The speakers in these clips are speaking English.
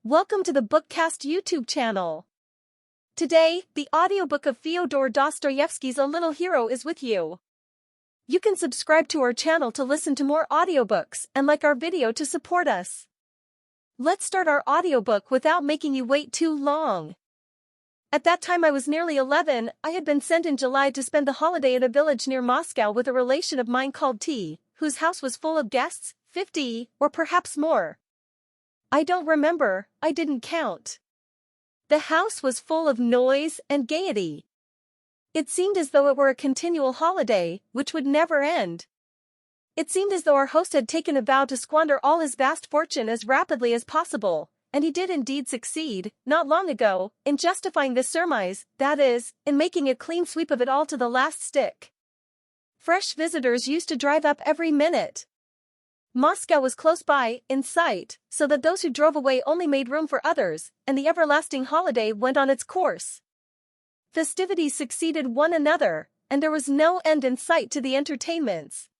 Welcome to the Bookcast YouTube channel. Today, the audiobook of Fyodor Dostoyevsky's A Little Hero is with you. You can subscribe to our channel to listen to more audiobooks and like our video to support us. Let's start our audiobook without making you wait too long. At that time I was nearly 11. I had been sent in July to spend the holiday at a village near Moscow with a relation of mine called T, whose house was full of guests, 50, or perhaps more. I don't remember, I didn't count. The house was full of noise and gaiety. It seemed as though it were a continual holiday, which would never end. It seemed as though our host had taken a vow to squander all his vast fortune as rapidly as possible, and he did indeed succeed, not long ago, in justifying this surmise, that is, in making a clean sweep of it all to the last stick. Fresh visitors used to drive up every minute. Moscow was close by, in sight, so that those who drove away only made room for others, and the everlasting holiday went on its course. Festivities succeeded one another, and there was no end in sight to the entertainments.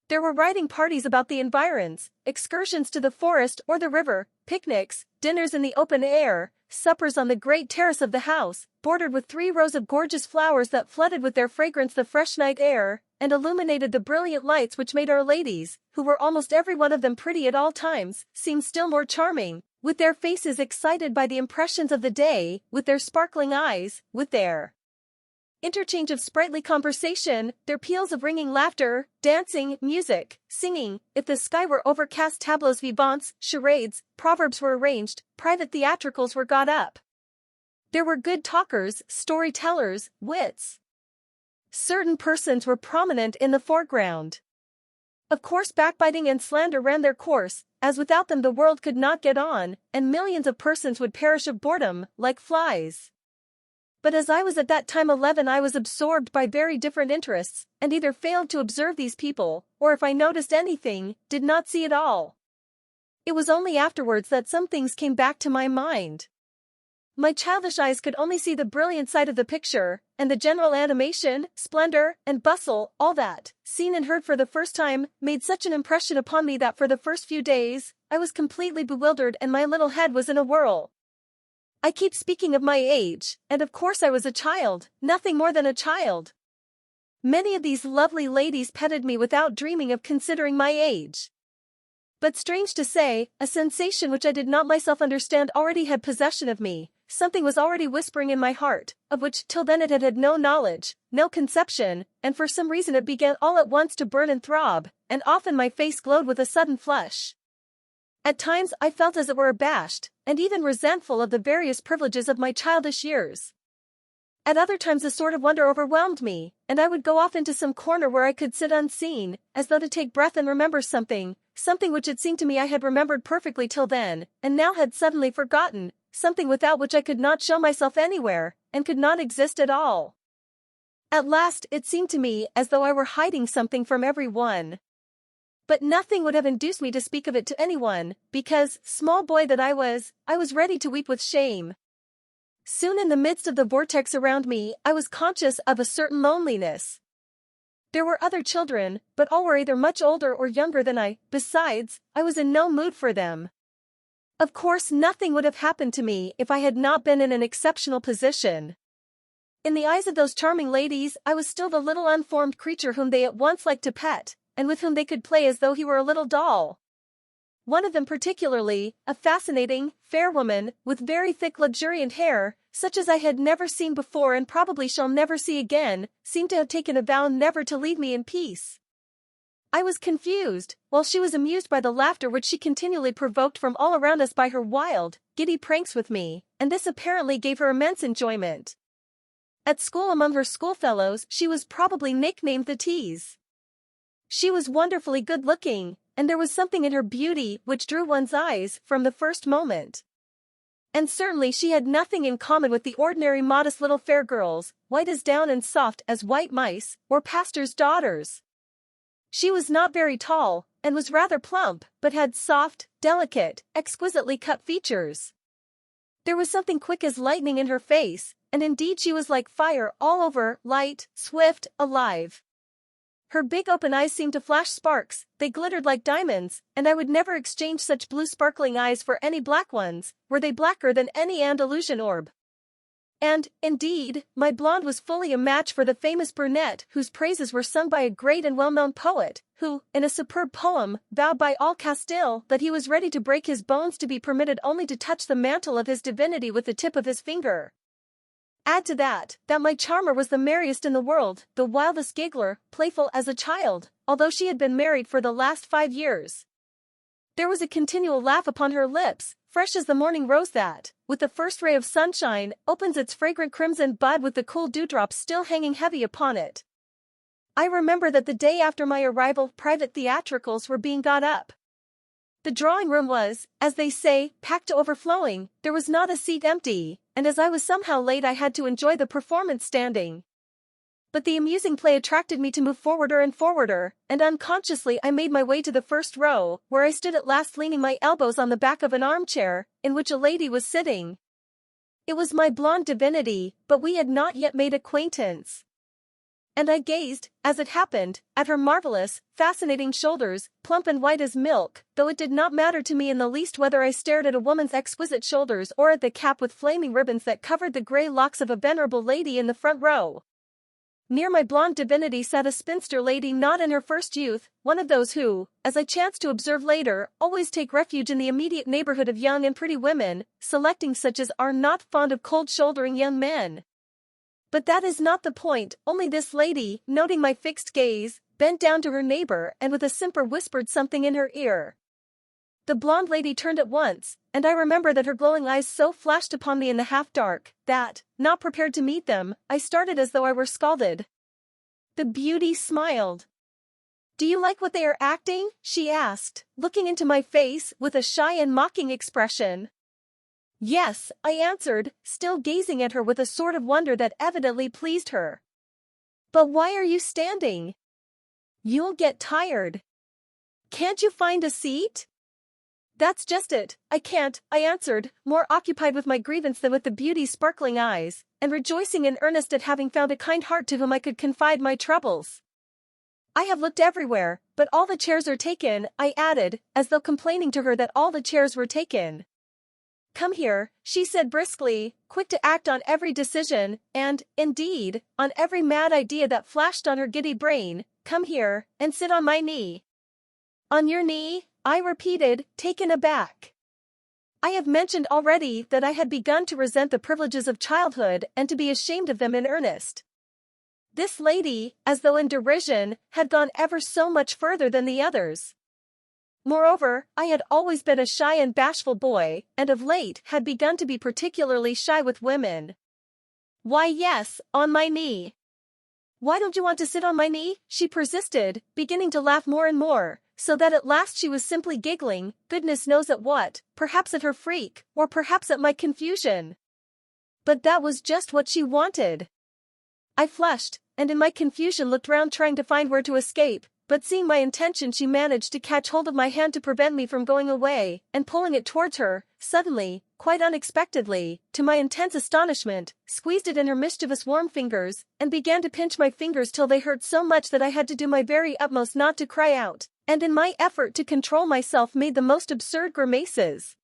There were riding parties about the environs, excursions to the forest or the river, picnics, dinners in the open air, suppers on the great terrace of the house, bordered with 3 rows of gorgeous flowers that flooded with their fragrance the fresh night air, and illuminated the brilliant lights which made our ladies, who were almost every one of them pretty at all times, seem still more charming, with their faces excited by the impressions of the day, with their sparkling eyes, with their interchange of sprightly conversation, their peals of ringing laughter, dancing, music, singing. If the sky were overcast, tableaux vivants, charades, proverbs were arranged, private theatricals were got up. There were good talkers, storytellers, wits. Certain persons were prominent in the foreground. Of course, backbiting and slander ran their course, as without them the world could not get on, and millions of persons would perish of boredom, like flies. But as I was at that time 11, I was absorbed by very different interests, and either failed to observe these people, or if I noticed anything, did not see it all. It was only afterwards that some things came back to my mind. My childish eyes could only see the brilliant side of the picture, and the general animation, splendor, and bustle, all that, seen and heard for the first time, made such an impression upon me that for the first few days, I was completely bewildered and my little head was in a whirl. I keep speaking of my age, and of course I was a child, nothing more than a child. Many of these lovely ladies petted me without dreaming of considering my age. But strange to say, a sensation which I did not myself understand already had possession of me. Something was already whispering in my heart, of which till then it had had no knowledge, no conception, and for some reason it began all at once to burn and throb, and often my face glowed with a sudden flush. At times I felt as it were abashed, and even resentful of the various privileges of my childish years. At other times a sort of wonder overwhelmed me, and I would go off into some corner where I could sit unseen, as though to take breath and remember something which it seemed to me I had remembered perfectly till then, and now had suddenly forgotten, something without which I could not show myself anywhere, and could not exist at all. At last it seemed to me as though I were hiding something from every one. But nothing would have induced me to speak of it to anyone, because, small boy that I was ready to weep with shame. Soon in the midst of the vortex around me, I was conscious of a certain loneliness. There were other children, but all were either much older or younger than I. Besides, I was in no mood for them. Of course, nothing would have happened to me if I had not been in an exceptional position. In the eyes of those charming ladies, I was still the little unformed creature whom they at once liked to pet, and with whom they could play as though he were a little doll. One of them particularly, a fascinating, fair woman, with very thick luxuriant hair, such as I had never seen before and probably shall never see again, seemed to have taken a vow never to leave me in peace. I was confused, while she was amused by the laughter which she continually provoked from all around us by her wild, giddy pranks with me, and this apparently gave her immense enjoyment. At school among her schoolfellows she was probably nicknamed the Tease. She was wonderfully good-looking, and there was something in her beauty which drew one's eyes from the first moment. And certainly she had nothing in common with the ordinary modest little fair girls, white as down and soft as white mice, or pastors' daughters. She was not very tall, and was rather plump, but had soft, delicate, exquisitely cut features. There was something quick as lightning in her face, and indeed she was like fire all over, light, swift, alive. Her big open eyes seemed to flash sparks, they glittered like diamonds, and I would never exchange such blue sparkling eyes for any black ones, were they blacker than any Andalusian orb. And, indeed, my blonde was fully a match for the famous brunette whose praises were sung by a great and well-known poet, who, in a superb poem, vowed by all Castile that he was ready to break his bones to be permitted only to touch the mantle of his divinity with the tip of his finger. Add to that my charmer was the merriest in the world, the wildest giggler, playful as a child, although she had been married for the last 5 years. There was a continual laugh upon her lips, fresh as the morning rose that, with the first ray of sunshine, opens its fragrant crimson bud with the cool dewdrops still hanging heavy upon it. I remember that the day after my arrival private theatricals were being got up. The drawing room was, as they say, packed to overflowing, there was not a seat empty, and as I was somehow late I had to enjoy the performance standing. But the amusing play attracted me to move forwarder and forwarder, and unconsciously I made my way to the first row, where I stood at last leaning my elbows on the back of an armchair, in which a lady was sitting. It was my blonde divinity, but we had not yet made acquaintance. And I gazed, as it happened, at her marvelous, fascinating shoulders, plump and white as milk, though it did not matter to me in the least whether I stared at a woman's exquisite shoulders or at the cap with flaming ribbons that covered the grey locks of a venerable lady in the front row. Near my blonde divinity sat a spinster lady not in her first youth, one of those who, as I chanced to observe later, always take refuge in the immediate neighborhood of young and pretty women, selecting such as are not fond of cold-shouldering young men. But that is not the point, only this lady, noting my fixed gaze, bent down to her neighbor and with a simper whispered something in her ear. The blonde lady turned at once, and I remember that her glowing eyes so flashed upon me in the half-dark, that, not prepared to meet them, I started as though I were scalded. The beauty smiled. "Do you like what they are acting?" she asked, looking into my face with a shy and mocking expression. "Yes," I answered, still gazing at her with a sort of wonder that evidently pleased her. "But why are you standing? You'll get tired. Can't you find a seat?" "That's just it, I can't," I answered, more occupied with my grievance than with the beauty's sparkling eyes, and rejoicing in earnest at having found a kind heart to whom I could confide my troubles. "I have looked everywhere, but all the chairs are taken," I added, as though complaining to her that all the chairs were taken. "Come here," she said briskly, quick to act on every decision, and, indeed, on every mad idea that flashed on her giddy brain. "Come here, and sit on my knee." "On your knee?" I repeated, taken aback. I have mentioned already that I had begun to resent the privileges of childhood and to be ashamed of them in earnest. This lady, as though in derision, had gone ever so much further than the others. Moreover, I had always been a shy and bashful boy, and of late had begun to be particularly shy with women. "Why yes, on my knee." "Why don't you want to sit on my knee?" she persisted, beginning to laugh more and more, so that at last she was simply giggling, goodness knows at what, perhaps at her freak, or perhaps at my confusion. But that was just what she wanted. I flushed, and in my confusion looked round trying to find where to escape, but seeing my intention she managed to catch hold of my hand to prevent me from going away, and pulling it towards her, suddenly, quite unexpectedly, to my intense astonishment, squeezed it in her mischievous warm fingers, and began to pinch my fingers till they hurt so much that I had to do my very utmost not to cry out, and in my effort to control myself made the most absurd grimaces.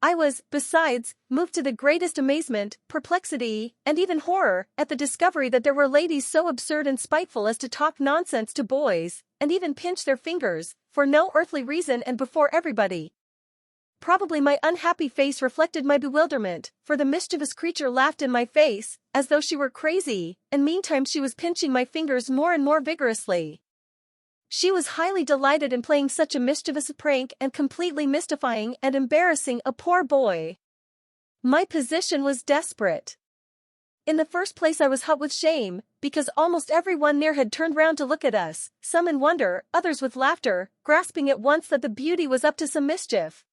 I was, besides, moved to the greatest amazement, perplexity, and even horror, at the discovery that there were ladies so absurd and spiteful as to talk nonsense to boys, and even pinch their fingers, for no earthly reason and before everybody. Probably my unhappy face reflected my bewilderment, for the mischievous creature laughed in my face, as though she were crazy, and meantime she was pinching my fingers more and more vigorously. She was highly delighted in playing such a mischievous prank and completely mystifying and embarrassing a poor boy. My position was desperate. In the first place I was hot with shame, because almost everyone near had turned round to look at us, some in wonder, others with laughter, grasping at once that the beauty was up to some mischief.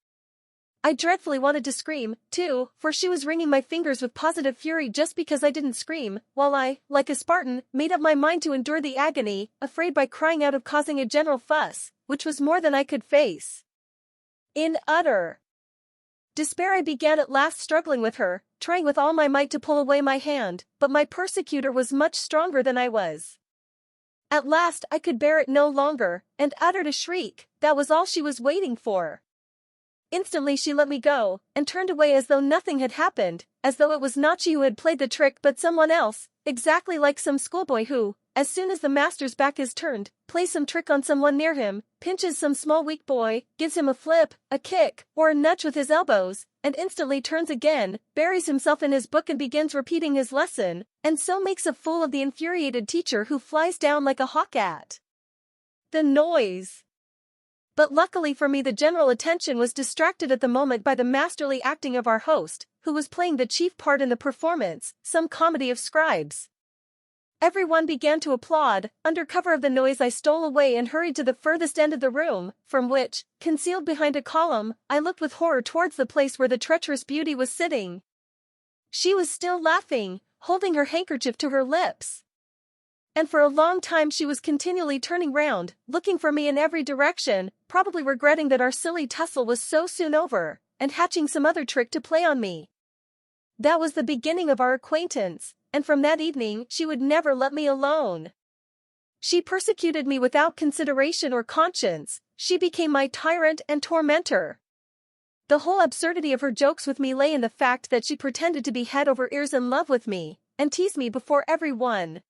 I dreadfully wanted to scream, too, for she was wringing my fingers with positive fury just because I didn't scream, while I, like a Spartan, made up my mind to endure the agony, afraid by crying out of causing a general fuss, which was more than I could face. In utter despair I began at last struggling with her, trying with all my might to pull away my hand, but my persecutor was much stronger than I was. At last I could bear it no longer, and uttered a shriek. That was all she was waiting for. Instantly she let me go, and turned away as though nothing had happened, as though it was not she who had played the trick but someone else, exactly like some schoolboy who, as soon as the master's back is turned, plays some trick on someone near him, pinches some small weak boy, gives him a flip, a kick, or a nudge with his elbows, and instantly turns again, buries himself in his book and begins repeating his lesson, and so makes a fool of the infuriated teacher who flies down like a hawk at the noise. But luckily for me the general attention was distracted at the moment by the masterly acting of our host, who was playing the chief part in the performance, some comedy of scribes. Everyone began to applaud. Under cover of the noise I stole away and hurried to the furthest end of the room, from which, concealed behind a column, I looked with horror towards the place where the treacherous beauty was sitting. She was still laughing, holding her handkerchief to her lips. And for a long time she was continually turning round, looking for me in every direction, probably regretting that our silly tussle was so soon over, and hatching some other trick to play on me. That was the beginning of our acquaintance, and from that evening she would never let me alone. She persecuted me without consideration or conscience. She became my tyrant and tormentor. The whole absurdity of her jokes with me lay in the fact that she pretended to be head over ears in love with me, and teased me before everyone.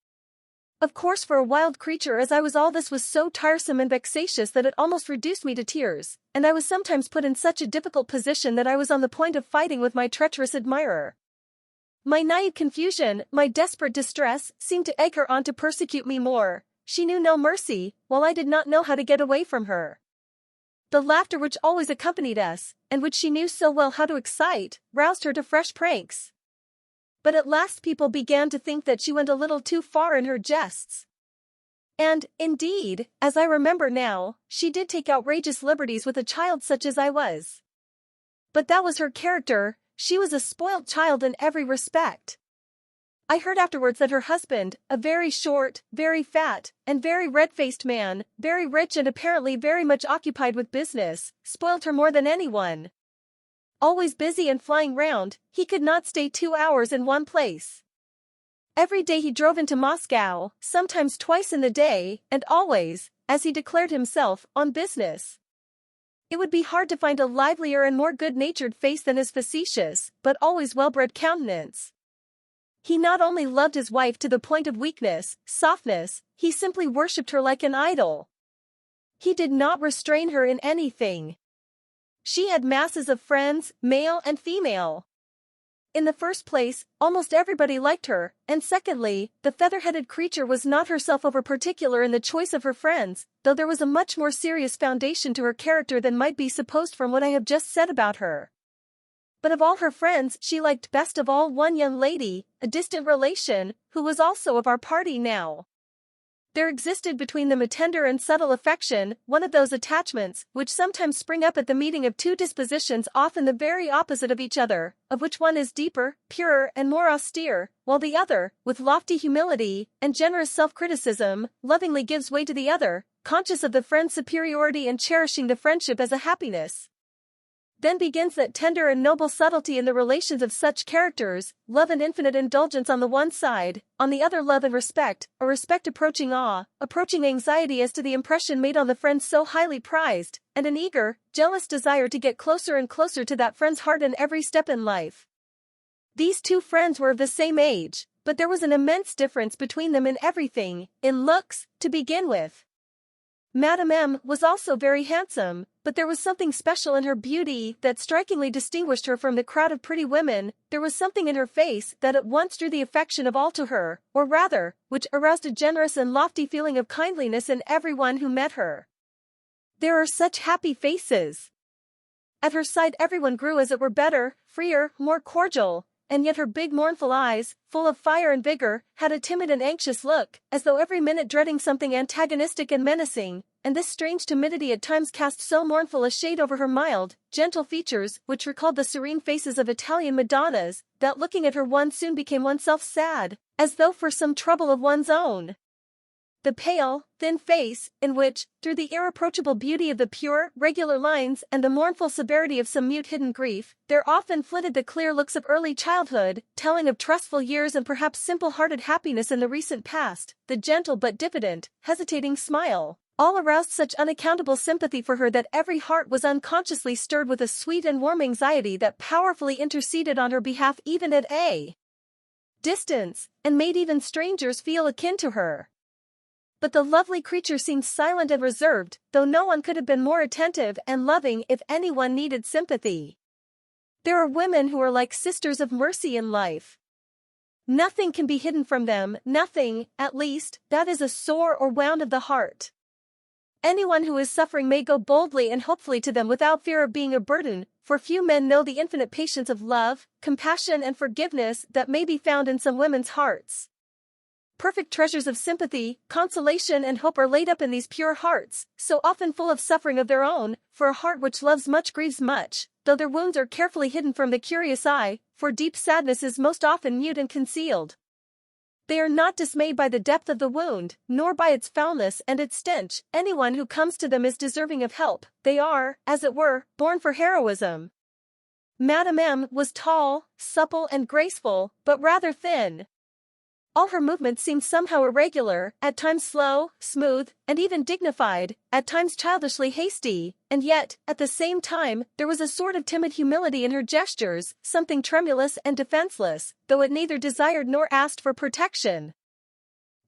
Of course, for a wild creature as I was, all this was so tiresome and vexatious that it almost reduced me to tears, and I was sometimes put in such a difficult position that I was on the point of fighting with my treacherous admirer. My naive confusion, my desperate distress, seemed to egg her on to persecute me more. She knew no mercy, while I did not know how to get away from her. The laughter which always accompanied us, and which she knew so well how to excite, roused her to fresh pranks. But at last people began to think that she went a little too far in her jests. And, indeed, as I remember now, she did take outrageous liberties with a child such as I was. But that was her character. She was a spoilt child in every respect. I heard afterwards that her husband, a very short, very fat, and very red-faced man, very rich and apparently very much occupied with business, spoilt her more than anyone. Always busy and flying round, he could not stay 2 hours in one place. Every day he drove into Moscow, sometimes twice in the day, and always, as he declared himself, on business. It would be hard to find a livelier and more good-natured face than his facetious, but always well-bred countenance. He not only loved his wife to the point of weakness, softness, he simply worshipped her like an idol. He did not restrain her in anything. She had masses of friends, male and female. In the first place, almost everybody liked her, and secondly, the feather-headed creature was not herself over-particular in the choice of her friends, though there was a much more serious foundation to her character than might be supposed from what I have just said about her. But of all her friends she liked best of all one young lady, a distant relation, who was also of our party now. There existed between them a tender and subtle affection, one of those attachments which sometimes spring up at the meeting of two dispositions often the very opposite of each other, of which one is deeper, purer, and more austere, while the other, with lofty humility and generous self-criticism, lovingly gives way to the other, conscious of the friend's superiority and cherishing the friendship as a happiness. Then begins that tender and noble subtlety in the relations of such characters, love and infinite indulgence on the one side, on the other love and respect, a respect approaching awe, approaching anxiety as to the impression made on the friend so highly prized, and an eager, jealous desire to get closer and closer to that friend's heart in every step in life. These two friends were of the same age, but there was an immense difference between them in everything, in looks, to begin with. Madame M. was also very handsome, but there was something special in her beauty that strikingly distinguished her from the crowd of pretty women. There was something in her face that at once drew the affection of all to her, or rather, which aroused a generous and lofty feeling of kindliness in everyone who met her. There are such happy faces. At her side everyone grew as it were better, freer, more cordial, and yet her big mournful eyes, full of fire and vigor, had a timid and anxious look, as though every minute dreading something antagonistic and menacing, and this strange timidity at times cast so mournful a shade over her mild, gentle features, which recalled the serene faces of Italian Madonnas, that looking at her one soon became oneself sad, as though for some trouble of one's own. The pale, thin face, in which, through the irreproachable beauty of the pure, regular lines and the mournful severity of some mute hidden grief, there often flitted the clear looks of early childhood, telling of trustful years and perhaps simple-hearted happiness in the recent past, the gentle but diffident, hesitating smile, all aroused such unaccountable sympathy for her that every heart was unconsciously stirred with a sweet and warm anxiety that powerfully interceded on her behalf even at a distance, and made even strangers feel akin to her. But the lovely creature seemed silent and reserved, though no one could have been more attentive and loving if anyone needed sympathy. There are women who are like sisters of mercy in life. Nothing can be hidden from them, nothing, at least, that is a sore or wound of the heart. Anyone who is suffering may go boldly and hopefully to them without fear of being a burden, for few men know the infinite patience of love, compassion and forgiveness that may be found in some women's hearts. Perfect treasures of sympathy, consolation and hope are laid up in these pure hearts, so often full of suffering of their own, for a heart which loves much grieves much, though their wounds are carefully hidden from the curious eye, for deep sadness is most often mute and concealed. They are not dismayed by the depth of the wound, nor by its foulness and its stench. Anyone who comes to them is deserving of help. They are, as it were, born for heroism. Madame M. was tall, supple and graceful, but rather thin. All her movements seemed somehow irregular, at times slow, smooth, and even dignified, at times childishly hasty, and yet, at the same time, there was a sort of timid humility in her gestures, something tremulous and defenseless, though it neither desired nor asked for protection.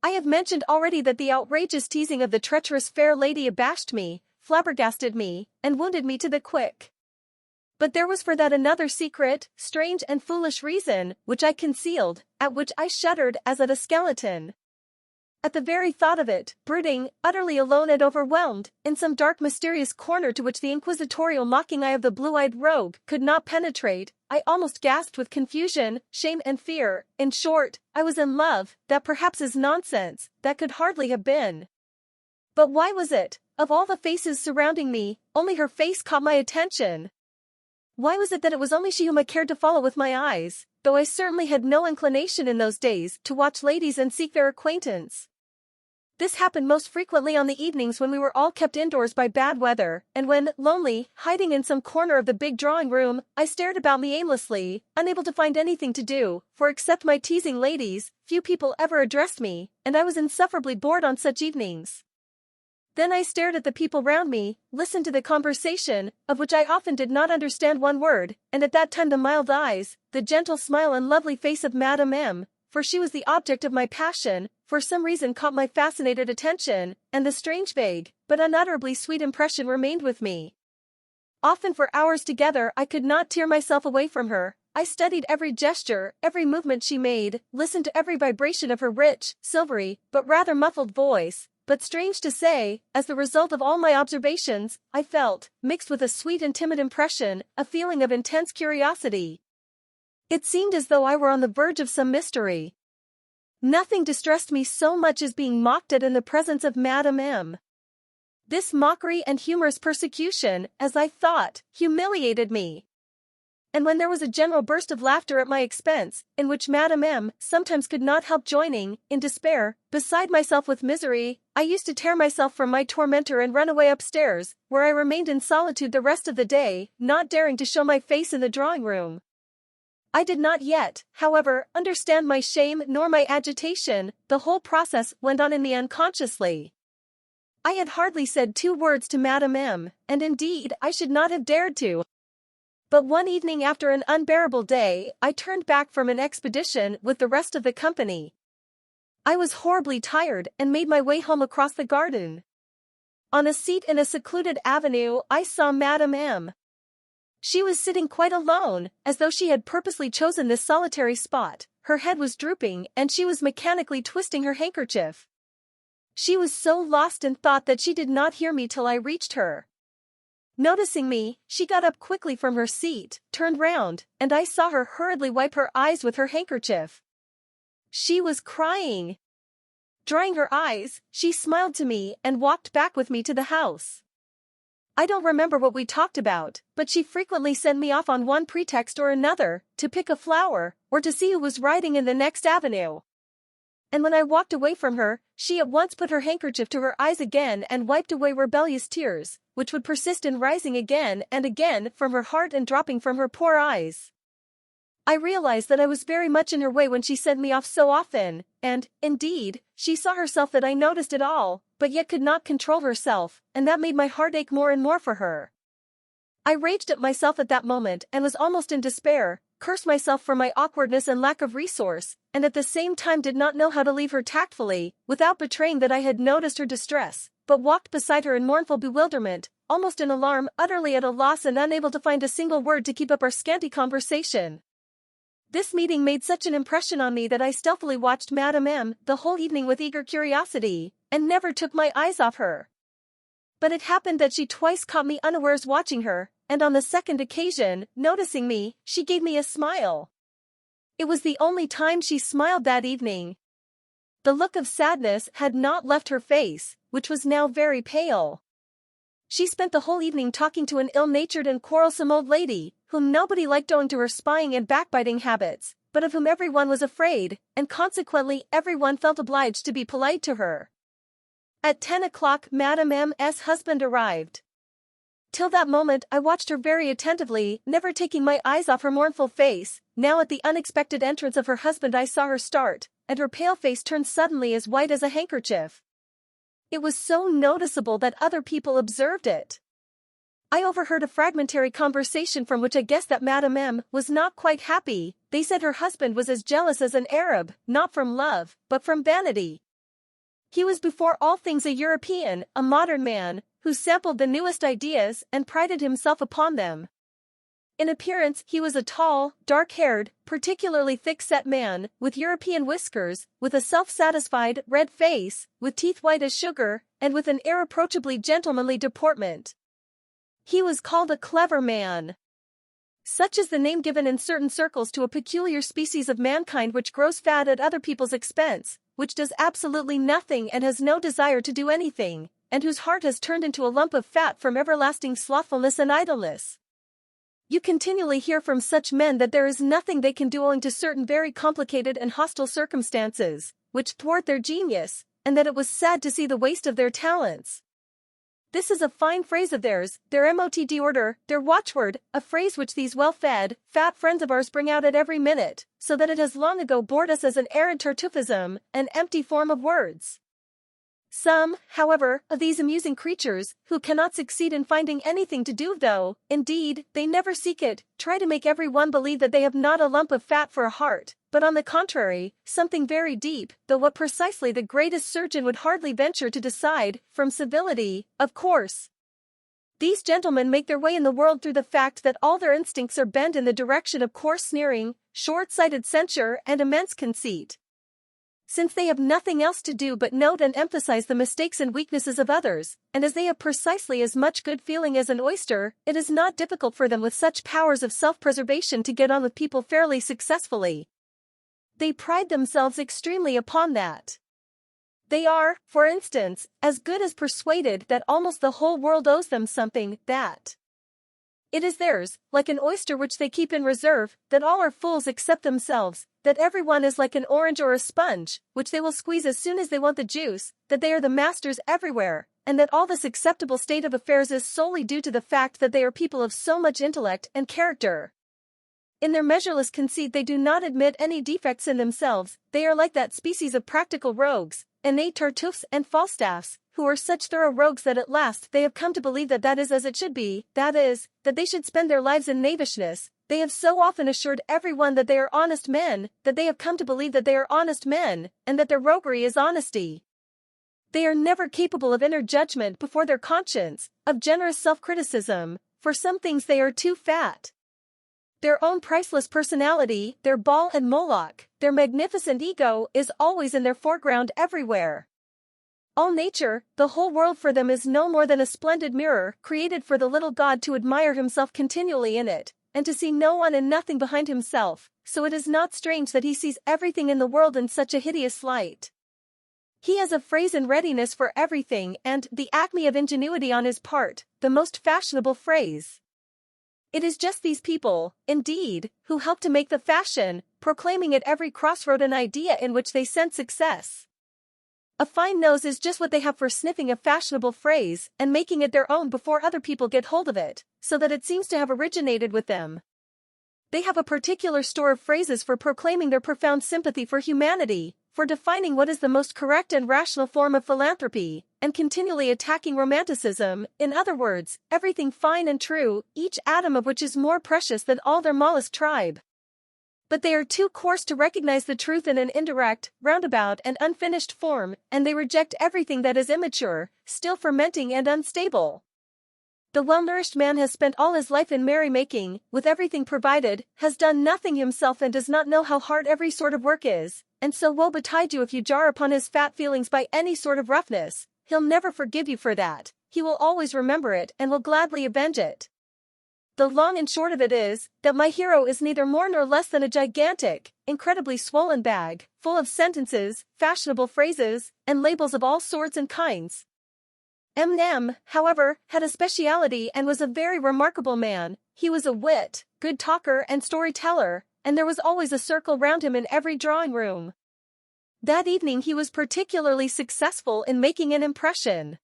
I have mentioned already that the outrageous teasing of the treacherous fair lady abashed me, flabbergasted me, and wounded me to the quick. But there was for that another secret, strange and foolish reason, which I concealed, at which I shuddered as at a skeleton. At the very thought of it, brooding, utterly alone and overwhelmed, in some dark mysterious corner to which the inquisitorial mocking eye of the blue-eyed rogue could not penetrate, I almost gasped with confusion, shame and fear. In short, I was in love, that perhaps is nonsense, that could hardly have been. But why was it, of all the faces surrounding me, only her face caught my attention? Why was it that it was only she whom I cared to follow with my eyes, though I certainly had no inclination in those days to watch ladies and seek their acquaintance? This happened most frequently on the evenings when we were all kept indoors by bad weather, and when, lonely, hiding in some corner of the big drawing-room, I stared about me aimlessly, unable to find anything to do, for except my teasing ladies, few people ever addressed me, and I was insufferably bored on such evenings. Then I stared at the people round me, listened to the conversation, of which I often did not understand one word, and at that time the mild eyes, the gentle smile and lovely face of Madame M., for she was the object of my passion, for some reason caught my fascinated attention, and the strange vague, but unutterably sweet impression remained with me. Often for hours together I could not tear myself away from her. I studied every gesture, every movement she made, listened to every vibration of her rich, silvery, but rather muffled voice. But strange to say, as the result of all my observations, I felt, mixed with a sweet and timid impression, a feeling of intense curiosity. It seemed as though I were on the verge of some mystery. Nothing distressed me so much as being mocked at in the presence of Madame M. This mockery and humorous persecution, as I thought, humiliated me. And when there was a general burst of laughter at my expense, in which Madame M. sometimes could not help joining, in despair, beside myself with misery, I used to tear myself from my tormentor and run away upstairs, where I remained in solitude the rest of the day, not daring to show my face in the drawing-room. I did not yet, however, understand my shame nor my agitation. The whole process went on in me unconsciously. I had hardly said 2 words to Madame M., and indeed I should not have dared to. But one evening after an unbearable day, I turned back from an expedition with the rest of the company. I was horribly tired and made my way home across the garden. On a seat in a secluded avenue, I saw Madame M. She was sitting quite alone, as though she had purposely chosen this solitary spot. Her head was drooping and she was mechanically twisting her handkerchief. She was so lost in thought that she did not hear me till I reached her. Noticing me, she got up quickly from her seat, turned round, and I saw her hurriedly wipe her eyes with her handkerchief. She was crying. Drying her eyes, she smiled to me and walked back with me to the house. I don't remember what we talked about, but she frequently sent me off on one pretext or another, to pick a flower, or to see who was riding in the next avenue. And when I walked away from her, she at once put her handkerchief to her eyes again and wiped away rebellious tears, which would persist in rising again and again from her heart and dropping from her poor eyes. I realized that I was very much in her way when she sent me off so often, and, indeed, she saw herself that I noticed it all, but yet could not control herself, and that made my heart ache more and more for her. I raged at myself at that moment and was almost in despair, cursed myself for my awkwardness and lack of resource, and at the same time did not know how to leave her tactfully, without betraying that I had noticed her distress, but walked beside her in mournful bewilderment, almost in alarm, utterly at a loss and unable to find a single word to keep up our scanty conversation. This meeting made such an impression on me that I stealthily watched Madame M. the whole evening with eager curiosity, and never took my eyes off her. But it happened that she twice caught me unawares watching her, and on the second occasion, noticing me, she gave me a smile. It was the only time she smiled that evening. The look of sadness had not left her face, which was now very pale. She spent the whole evening talking to an ill-natured and quarrelsome old lady, whom nobody liked owing to her spying and backbiting habits, but of whom everyone was afraid, and consequently everyone felt obliged to be polite to her. At 10 o'clock Madame M.'s husband arrived. Till that moment I watched her very attentively, never taking my eyes off her mournful face. Now at the unexpected entrance of her husband I saw her start, and her pale face turned suddenly as white as a handkerchief. It was so noticeable that other people observed it. I overheard a fragmentary conversation from which I guessed that Madame M. was not quite happy. They said her husband was as jealous as an Arab, not from love, but from vanity. He was before all things a European, a modern man, who sampled the newest ideas and prided himself upon them. In appearance he was a tall, dark-haired, particularly thick-set man, with European whiskers, with a self-satisfied, red face, with teeth white as sugar, and with an irreproachably gentlemanly deportment. He was called a clever man. Such is the name given in certain circles to a peculiar species of mankind which grows fat at other people's expense, which does absolutely nothing and has no desire to do anything, and whose heart has turned into a lump of fat from everlasting slothfulness and idleness. You continually hear from such men that there is nothing they can do owing to certain very complicated and hostile circumstances, which thwart their genius, and that it was sad to see the waste of their talents. This is a fine phrase of theirs, their motto d'ordre, their watchword, a phrase which these well-fed, fat friends of ours bring out at every minute, so that it has long ago bored us as an arrant tartuffism, an empty form of words. Some, however, of these amusing creatures, who cannot succeed in finding anything to do though, indeed, they never seek it, try to make every one believe that they have not a lump of fat for a heart, but on the contrary, something very deep, though what precisely the greatest surgeon would hardly venture to decide, from civility, of course. These gentlemen make their way in the world through the fact that all their instincts are bent in the direction of coarse sneering, short-sighted censure and immense conceit. Since they have nothing else to do but note and emphasize the mistakes and weaknesses of others, and as they have precisely as much good feeling as an oyster, it is not difficult for them with such powers of self-preservation to get on with people fairly successfully. They pride themselves extremely upon that. They are, for instance, as good as persuaded that almost the whole world owes them something, that it is theirs, like an oyster which they keep in reserve, that all are fools except themselves, that everyone is like an orange or a sponge, which they will squeeze as soon as they want the juice, that they are the masters everywhere, and that all this acceptable state of affairs is solely due to the fact that they are people of so much intellect and character. In their measureless conceit they do not admit any defects in themselves. They are like that species of practical rogues, innate Tartuffes and Falstaffs, who are such thorough rogues that at last they have come to believe that that is as it should be, that is, that they should spend their lives in knavishness. They have so often assured everyone that they are honest men, that they have come to believe that they are honest men, and that their roguery is honesty. They are never capable of inner judgment before their conscience, of generous self-criticism. For some things they are too fat. Their own priceless personality, their ball and Moloch, their magnificent ego, is always in their foreground everywhere. All nature, the whole world for them is no more than a splendid mirror, created for the little god to admire himself continually in it, and to see no one and nothing behind himself, so it is not strange that he sees everything in the world in such a hideous light. He has a phrase in readiness for everything and, the acme of ingenuity on his part, the most fashionable phrase. It is just these people, indeed, who help to make the fashion, proclaiming at every crossroad an idea in which they sense success. A fine nose is just what they have for sniffing a fashionable phrase and making it their own before other people get hold of it, so that it seems to have originated with them. They have a particular store of phrases for proclaiming their profound sympathy for humanity, for defining what is the most correct and rational form of philanthropy, and continually attacking romanticism, in other words, everything fine and true, each atom of which is more precious than all their mollusk tribe. But they are too coarse to recognize the truth in an indirect, roundabout and unfinished form, and they reject everything that is immature, still fermenting and unstable. The well-nourished man has spent all his life in merrymaking, with everything provided, has done nothing himself and does not know how hard every sort of work is, and so woe betide you if you jar upon his fat feelings by any sort of roughness. He'll never forgive you for that, he will always remember it and will gladly avenge it. The long and short of it is, that my hero is neither more nor less than a gigantic, incredibly swollen bag, full of sentences, fashionable phrases, and labels of all sorts and kinds. M., however, had a speciality and was a very remarkable man. He was a wit, good talker and storyteller, and there was always a circle round him in every drawing-room. That evening he was particularly successful in making an impression.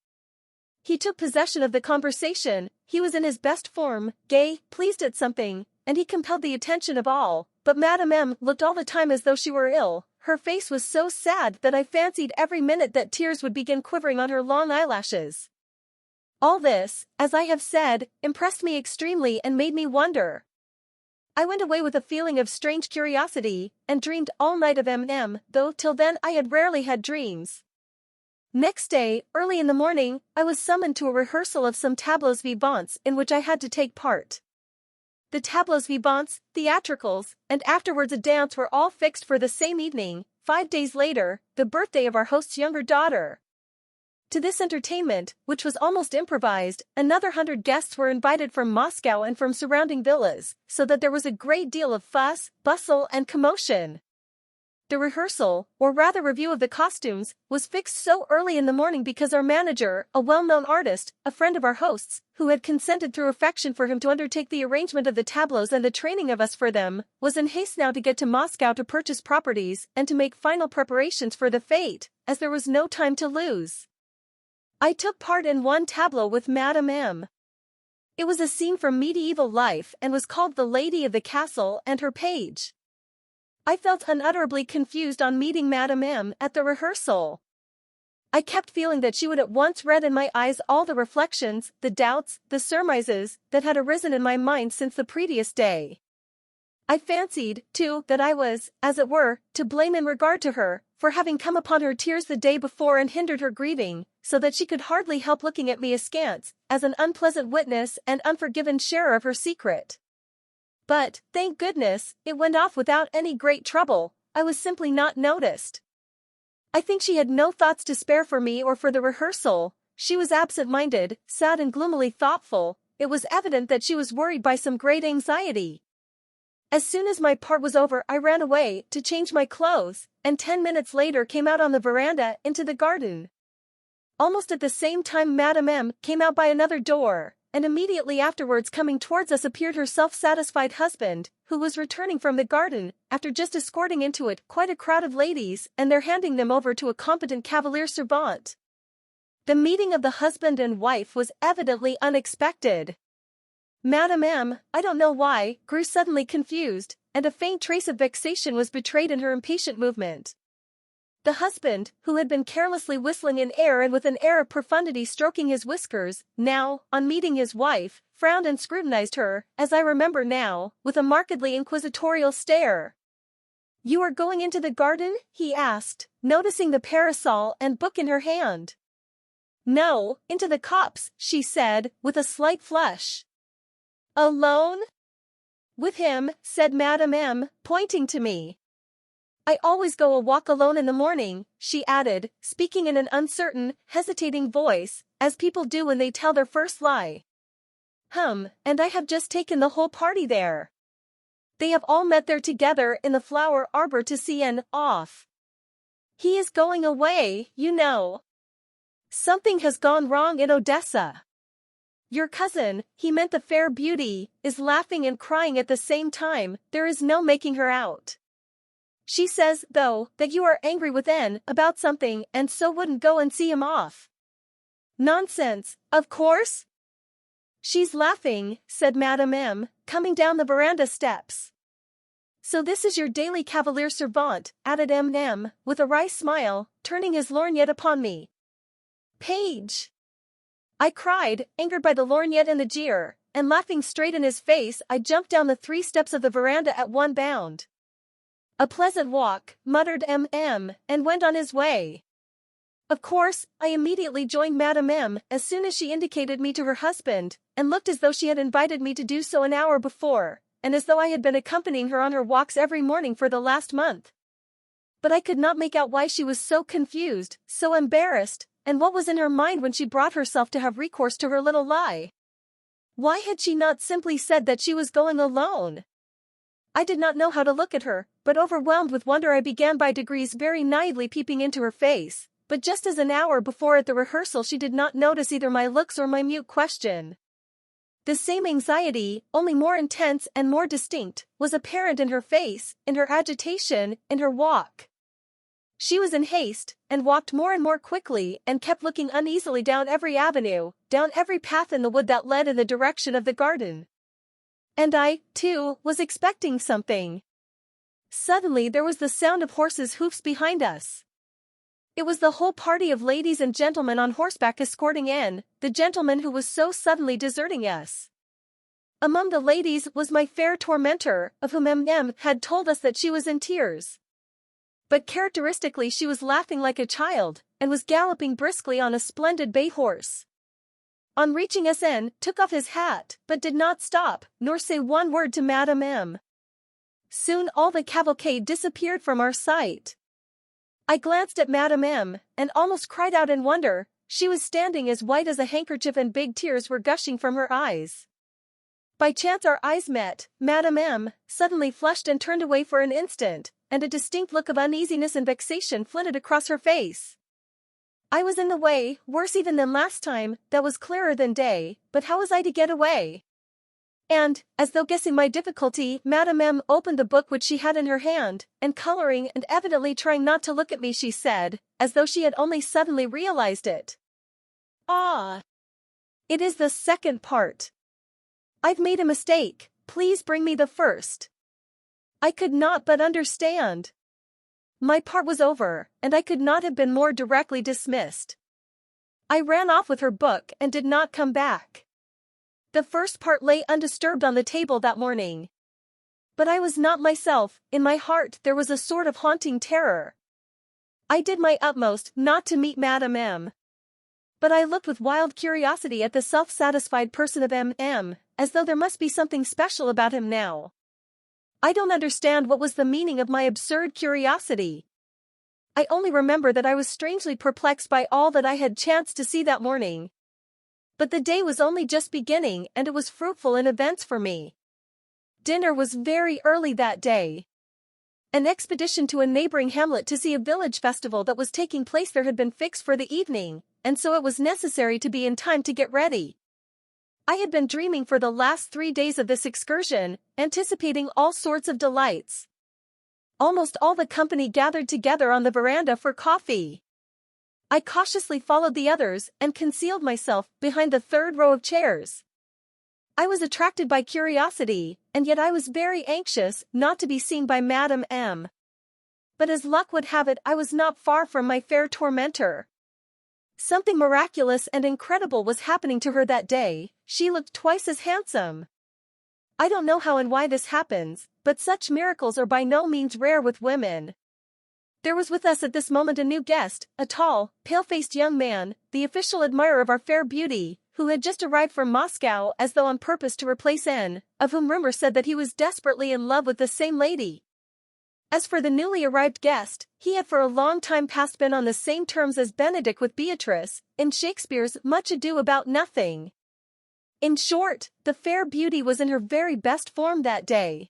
He took possession of the conversation, he was in his best form, gay, pleased at something, and he compelled the attention of all, but Madame M. looked all the time as though she were ill. Her face was so sad that I fancied every minute that tears would begin quivering on her long eyelashes. All this, as I have said, impressed me extremely and made me wonder. I went away with a feeling of strange curiosity, and dreamed all night of M., though till then I had rarely had dreams. Next day, early in the morning, I was summoned to a rehearsal of some tableaux vivants in which I had to take part. The tableaux vivants, theatricals, and afterwards a dance were all fixed for the same evening, 5 days later, the birthday of our host's younger daughter. To this entertainment, which was almost improvised, another 100 guests were invited from Moscow and from surrounding villas, so that there was a great deal of fuss, bustle, and commotion. The rehearsal, or rather review of the costumes, was fixed so early in the morning because our manager, a well-known artist, a friend of our host's, who had consented through affection for him to undertake the arrangement of the tableaux and the training of us for them, was in haste now to get to Moscow to purchase properties and to make final preparations for the fete, as there was no time to lose. I took part in one tableau with Madame M. It was a scene from medieval life and was called The Lady of the Castle and Her Page. I felt unutterably confused on meeting Madame M. at the rehearsal. I kept feeling that she would at once read in my eyes all the reflections, the doubts, the surmises, that had arisen in my mind since the previous day. I fancied, too, that I was, as it were, to blame in regard to her, for having come upon her tears the day before and hindered her grieving, so that she could hardly help looking at me askance, as an unpleasant witness and unforgiven sharer of her secret. But, thank goodness, it went off without any great trouble. I was simply not noticed. I think she had no thoughts to spare for me or for the rehearsal. She was absent-minded, sad and gloomily thoughtful. It was evident that she was worried by some great anxiety. As soon as my part was over I ran away to change my clothes, and 10 minutes later came out on the veranda into the garden. Almost at the same time Madame M. came out by another door, and immediately afterwards coming towards us appeared her self-satisfied husband, who was returning from the garden, after just escorting into it quite a crowd of ladies and there handing them over to a competent cavalier servant. The meeting of the husband and wife was evidently unexpected. Madame M., I don't know why, grew suddenly confused, and a faint trace of vexation was betrayed in her impatient movement. The husband, who had been carelessly whistling in air and with an air of profundity stroking his whiskers, now, on meeting his wife, frowned and scrutinized her, as I remember now, with a markedly inquisitorial stare. "You are going into the garden?" he asked, noticing the parasol and book in her hand. "No, into the copse," she said, with a slight flush. "Alone?" "With him," said Madame M., pointing to me. "I always go a walk alone in the morning," she added, speaking in an uncertain, hesitating voice, as people do when they tell their first lie. And I have just taken the whole party there. They have all met there together in the flower arbor to see an off. He is going away, you know. Something has gone wrong in Odessa. Your cousin," he meant the fair beauty, "is laughing and crying at the same time, there is no making her out. She says, though, that you are angry with N about something and so wouldn't go and see him off. Nonsense, of course. She's laughing, said Madame M, coming down the veranda steps. So this is your daily cavalier servant, added M, with a wry smile, turning his lorgnette upon me. Page! I cried, angered by the lorgnette and the jeer, and laughing straight in his face I jumped down the 3 steps of the veranda at one bound. A pleasant walk, muttered M, and went on his way. Of course, I immediately joined Madame M as soon as she indicated me to her husband, and looked as though she had invited me to do so an hour before, and as though I had been accompanying her on her walks every morning for the last month. But I could not make out why she was so confused, so embarrassed, and what was in her mind when she brought herself to have recourse to her little lie. Why had she not simply said that she was going alone? I did not know how to look at her, but overwhelmed with wonder I began by degrees very naively peeping into her face, but just as an hour before at the rehearsal she did not notice either my looks or my mute question. The same anxiety, only more intense and more distinct, was apparent in her face, in her agitation, in her walk. She was in haste, and walked more and more quickly, and kept looking uneasily down every avenue, down every path in the wood that led in the direction of the garden. And I, too, was expecting something. Suddenly there was the sound of horses' hoofs behind us. It was the whole party of ladies and gentlemen on horseback escorting N, the gentleman who was so suddenly deserting us. Among the ladies was my fair tormentor, of whom M had told us that she was in tears. But characteristically she was laughing like a child, and was galloping briskly on a splendid bay horse. On reaching us N took off his hat, but did not stop, nor say one word to Madame M. Soon all the cavalcade disappeared from our sight. I glanced at Madame M, and almost cried out in wonder. She was standing as white as a handkerchief and big tears were gushing from her eyes. By chance our eyes met. Madame M suddenly flushed and turned away for an instant, and a distinct look of uneasiness and vexation flitted across her face. I was in the way, worse even than last time, that was clearer than day, but how was I to get away? And, as though guessing my difficulty, Madame M opened the book which she had in her hand, and coloring and evidently trying not to look at me she said, as though she had only suddenly realized it. Ah! It is the second part. I've made a mistake, please bring me the first. I could not but understand. My part was over, and I could not have been more directly dismissed. I ran off with her book and did not come back. The first part lay undisturbed on the table that morning. But I was not myself. In my heart there was a sort of haunting terror. I did my utmost not to meet Madame M. But I looked with wild curiosity at the self-satisfied person of M, as though there must be something special about him now. I don't understand what was the meaning of my absurd curiosity. I only remember that I was strangely perplexed by all that I had chanced to see that morning. But the day was only just beginning, and it was fruitful in events for me. Dinner was very early that day. An expedition to a neighboring hamlet to see a village festival that was taking place there had been fixed for the evening, and so it was necessary to be in time to get ready. I had been dreaming for the last 3 days of this excursion, anticipating all sorts of delights. Almost all the company gathered together on the veranda for coffee. I cautiously followed the others and concealed myself behind the 3rd row of chairs. I was attracted by curiosity, and yet I was very anxious not to be seen by Madame M. But as luck would have it, I was not far from my fair tormentor. Something miraculous and incredible was happening to her that day. She looked twice as handsome. I don't know how and why this happens, but such miracles are by no means rare with women. There was with us at this moment a new guest, a tall, pale-faced young man, the official admirer of our fair beauty, who had just arrived from Moscow as though on purpose to replace N, of whom rumor said that he was desperately in love with the same lady. As for the newly arrived guest, he had for a long time past been on the same terms as Benedict with Beatrice, in Shakespeare's Much Ado About Nothing. In short, the fair beauty was in her very best form that day.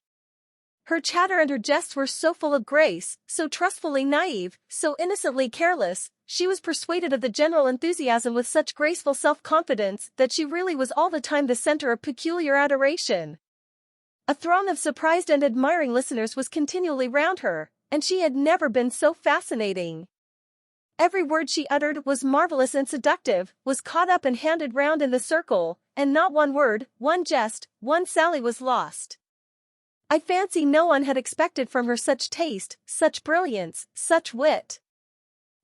Her chatter and her jests were so full of grace, so trustfully naive, so innocently careless. She was persuaded of the general enthusiasm with such graceful self-confidence that she really was all the time the center of peculiar adoration. A throng of surprised and admiring listeners was continually round her, and she had never been so fascinating. Every word she uttered was marvelous and seductive, was caught up and handed round in the circle, and not one word, one jest, one sally was lost. I fancy no one had expected from her such taste, such brilliance, such wit.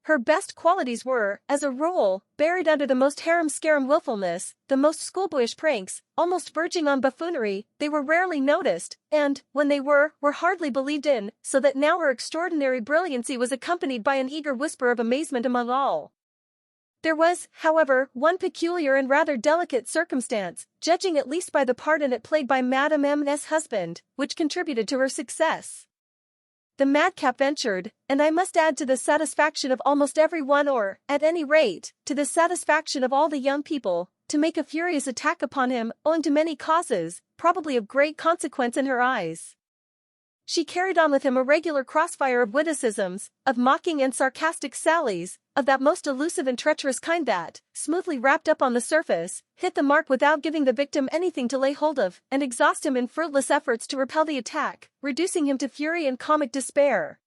Her best qualities were, as a rule, buried under the most harum-scarum willfulness, the most schoolboyish pranks, almost verging on buffoonery. They were rarely noticed, and, when they were hardly believed in, so that now her extraordinary brilliancy was accompanied by an eager whisper of amazement among all. There was, however, one peculiar and rather delicate circumstance, judging at least by the part in it played by Madame M.'s husband, which contributed to her success. The madcap ventured, and I must add to the satisfaction of almost every one or, at any rate, to the satisfaction of all the young people, to make a furious attack upon him, owing to many causes, probably of great consequence in her eyes. She carried on with him a regular crossfire of witticisms, of mocking and sarcastic sallies, of that most elusive and treacherous kind that, smoothly wrapped up on the surface, hit the mark without giving the victim anything to lay hold of, and exhaust him in fruitless efforts to repel the attack, reducing him to fury and comic despair.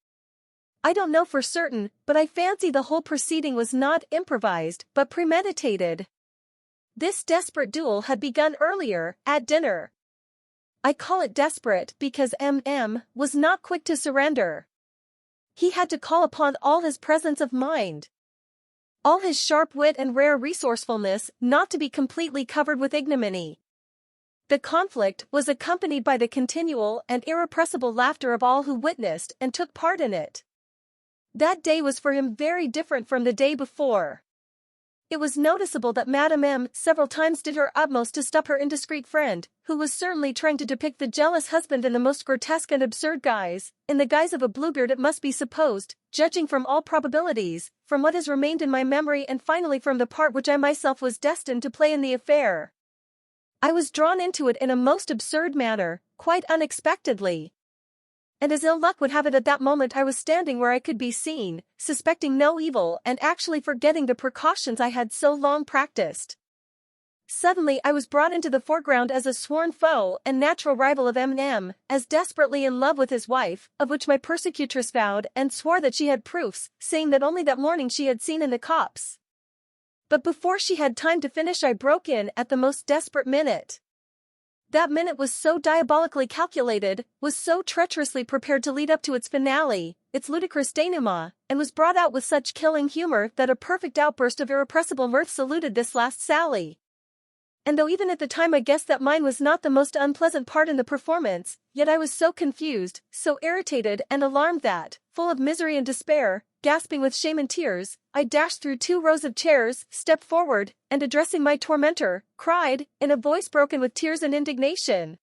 I don't know for certain, but I fancy the whole proceeding was not improvised, but premeditated. This desperate duel had begun earlier, at dinner. I call it desperate because M.M. was not quick to surrender. He had to call upon all his presence of mind, all his sharp wit and rare resourcefulness, not to be completely covered with ignominy. The conflict was accompanied by the continual and irrepressible laughter of all who witnessed and took part in it. That day was for him very different from the day before. It was noticeable that Madame M. several times did her utmost to stop her indiscreet friend, who was certainly trying to depict the jealous husband in the most grotesque and absurd guise, in the guise of a Bluebeard it must be supposed, judging from all probabilities, from what has remained in my memory and finally from the part which I myself was destined to play in the affair. I was drawn into it in a most absurd manner, quite unexpectedly. And as ill luck would have it at that moment I was standing where I could be seen, suspecting no evil and actually forgetting the precautions I had so long practiced. Suddenly I was brought into the foreground as a sworn foe and natural rival of M.M., as desperately in love with his wife, of which my persecutress vowed and swore that she had proofs, saying that only that morning she had seen in the copse. But before she had time to finish I broke in at the most desperate minute. That minute was so diabolically calculated, was so treacherously prepared to lead up to its finale, its ludicrous denouement, and was brought out with such killing humor that a perfect outburst of irrepressible mirth saluted this last sally. And though even at the time I guessed that mine was not the most unpleasant part in the performance, yet I was so confused, so irritated and alarmed that, full of misery and despair, gasping with shame and tears, I dashed through 2 rows of chairs, stepped forward, and addressing my tormentor, cried, in a voice broken with tears and indignation,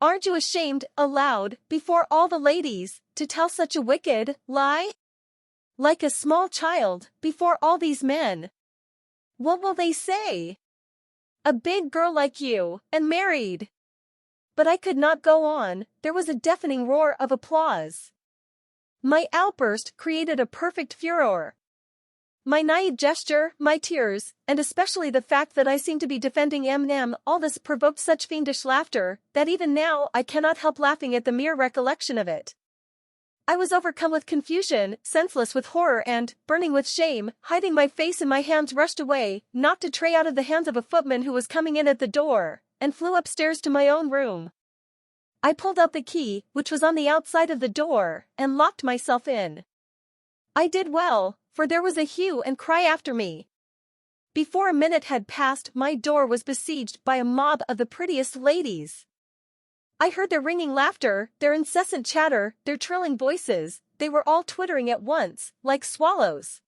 "Aren't you ashamed, aloud, before all the ladies, to tell such a wicked lie? Like a small child, before all these men. What will they say? A big girl like you, and married." But I could not go on, there was a deafening roar of applause. My outburst created a perfect furor. My naive gesture, my tears, and especially the fact that I seemed to be defending M.M., all this provoked such fiendish laughter, that even now I cannot help laughing at the mere recollection of it. I was overcome with confusion, senseless with horror and, burning with shame, hiding my face in my hands rushed away, knocked a tray out of the hands of a footman who was coming in at the door, and flew upstairs to my own room. I pulled out the key, which was on the outside of the door, and locked myself in. I did well, for there was a hue and cry after me. Before a minute had passed my door was besieged by a mob of the prettiest ladies. I heard their ringing laughter, their incessant chatter, their trilling voices, they were all twittering at once, like swallows.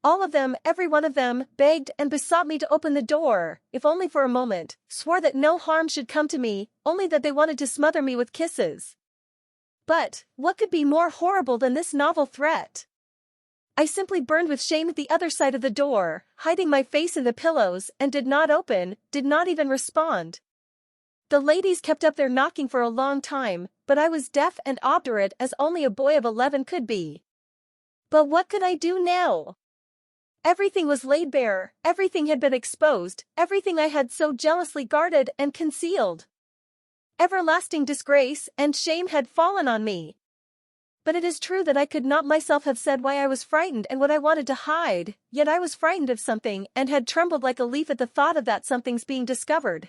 All of them, every one of them, begged and besought me to open the door, if only for a moment, swore that no harm should come to me, only that they wanted to smother me with kisses. But, what could be more horrible than this novel threat? I simply burned with shame at the other side of the door, hiding my face in the pillows, and did not open, did not even respond. The ladies kept up their knocking for a long time, but I was deaf and obdurate as only a boy of 11 could be. But what could I do now? Everything was laid bare, everything had been exposed, everything I had so jealously guarded and concealed. Everlasting disgrace and shame had fallen on me. But it is true that I could not myself have said why I was frightened and what I wanted to hide, yet I was frightened of something and had trembled like a leaf at the thought of that something's being discovered.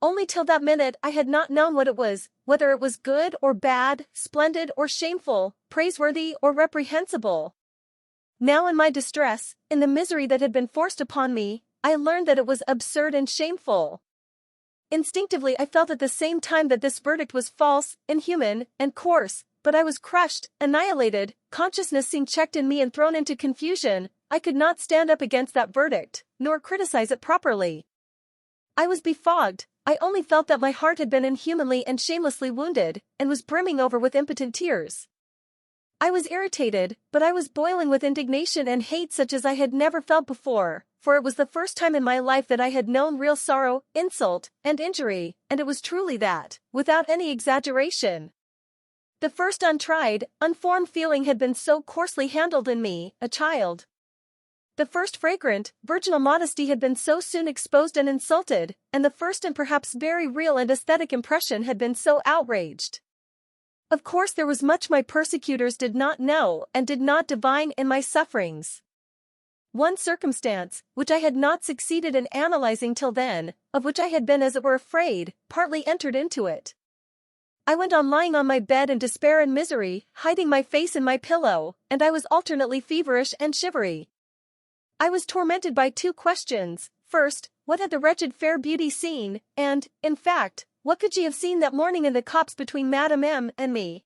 Only till that minute I had not known what it was, whether it was good or bad, splendid or shameful, praiseworthy or reprehensible. Now in my distress, in the misery that had been forced upon me, I learned that it was absurd and shameful. Instinctively I felt at the same time that this verdict was false, inhuman, and coarse, but I was crushed, annihilated, consciousness seemed checked in me and thrown into confusion. I could not stand up against that verdict, nor criticize it properly. I was befogged. I only felt that my heart had been inhumanly and shamelessly wounded, and was brimming over with impotent tears. I was irritated, but I was boiling with indignation and hate such as I had never felt before, for it was the first time in my life that I had known real sorrow, insult, and injury, and it was truly that, without any exaggeration. The first untried, unformed feeling had been so coarsely handled in me, a child. The first fragrant, virginal modesty had been so soon exposed and insulted, and the first and perhaps very real and aesthetic impression had been so outraged. Of course there was much my persecutors did not know and did not divine in my sufferings. One circumstance, which I had not succeeded in analyzing till then, of which I had been as it were afraid, partly entered into it. I went on lying on my bed in despair and misery, hiding my face in my pillow, and I was alternately feverish and shivery. I was tormented by two questions. First, what had the wretched fair beauty seen, and, in fact, what could she have seen that morning in the copse between Madame M. and me?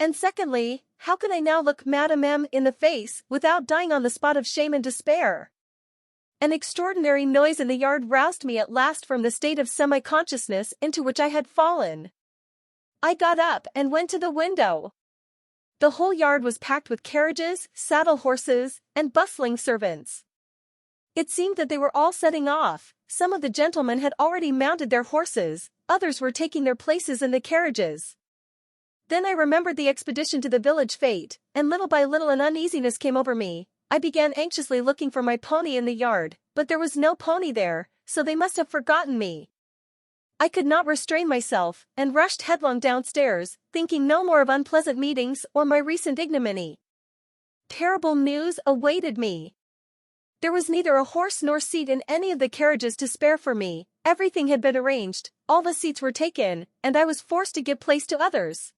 And secondly, how could I now look Madame M. in the face, without dying on the spot of shame and despair? An extraordinary noise in the yard roused me at last from the state of semi-consciousness into which I had fallen. I got up and went to the window. The whole yard was packed with carriages, saddle horses, and bustling servants. It seemed that they were all setting off. Some of the gentlemen had already mounted their horses, others were taking their places in the carriages. Then I remembered the expedition to the village fete, and little by little an uneasiness came over me. I began anxiously looking for my pony in the yard, but there was no pony there, so they must have forgotten me. I could not restrain myself, and rushed headlong downstairs, thinking no more of unpleasant meetings or my recent ignominy. Terrible news awaited me. There was neither a horse nor seat in any of the carriages to spare for me. Everything had been arranged, all the seats were taken, and I was forced to give place to others.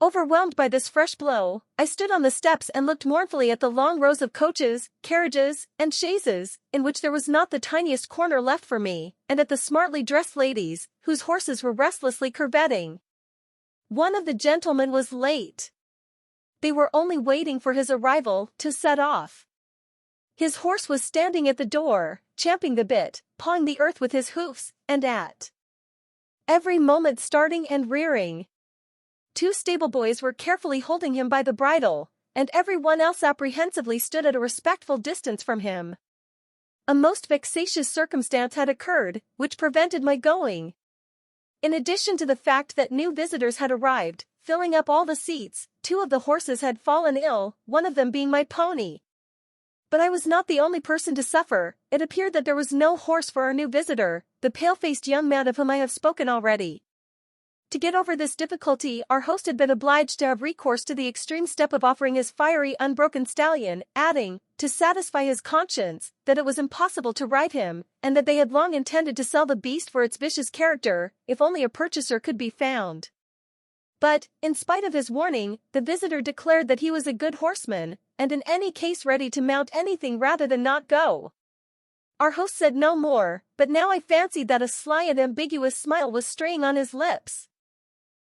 Overwhelmed by this fresh blow, I stood on the steps and looked mournfully at the long rows of coaches, carriages, and chaises, in which there was not the tiniest corner left for me, and at the smartly dressed ladies, whose horses were restlessly curvetting. One of the gentlemen was late. They were only waiting for his arrival to set off. His horse was standing at the door, champing the bit, pawing the earth with his hoofs, and at every moment starting and rearing. Two stable boys were carefully holding him by the bridle, and every one else apprehensively stood at a respectful distance from him. A most vexatious circumstance had occurred, which prevented my going. In addition to the fact that new visitors had arrived, filling up all the seats, two of the horses had fallen ill, one of them being my pony. But I was not the only person to suffer. It appeared that there was no horse for our new visitor, the pale-faced young man of whom I have spoken already. To get over this difficulty, our host had been obliged to have recourse to the extreme step of offering his fiery, unbroken stallion, adding, to satisfy his conscience, that it was impossible to ride him, and that they had long intended to sell the beast for its vicious character, if only a purchaser could be found. But, in spite of his warning, the visitor declared that he was a good horseman, and in any case ready to mount anything rather than not go. Our host said no more, but now I fancied that a sly and ambiguous smile was straying on his lips.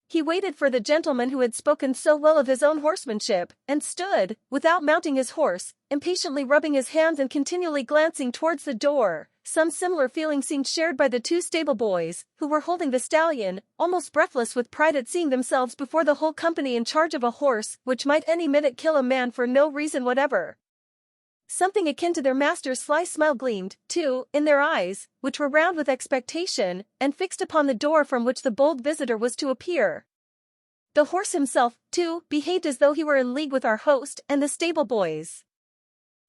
He waited for the gentleman who had spoken so well of his own horsemanship, and stood, without mounting his horse, impatiently rubbing his hands and continually glancing towards the door. Some similar feeling seemed shared by the two stable boys, who were holding the stallion, almost breathless with pride at seeing themselves before the whole company in charge of a horse which might any minute kill a man for no reason whatever. Something akin to their master's sly smile gleamed, too, in their eyes, which were round with expectation, and fixed upon the door from which the bold visitor was to appear. The horse himself, too, behaved as though he were in league with our host and the stable boys.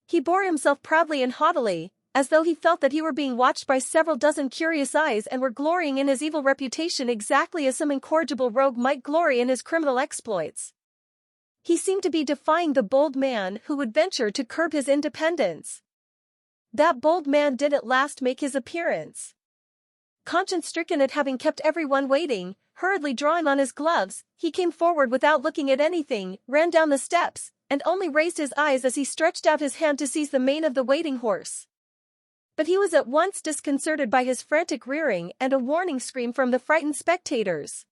He bore himself proudly and haughtily, as though he felt that he were being watched by several dozen curious eyes and were glorying in his evil reputation exactly as some incorrigible rogue might glory in his criminal exploits. He seemed to be defying the bold man who would venture to curb his independence. That bold man did at last make his appearance. Conscience-stricken at having kept everyone waiting, hurriedly drawing on his gloves, he came forward without looking at anything, ran down the steps, and only raised his eyes as he stretched out his hand to seize the mane of the waiting horse. But he was at once disconcerted by his frantic rearing and a warning scream from the frightened spectators.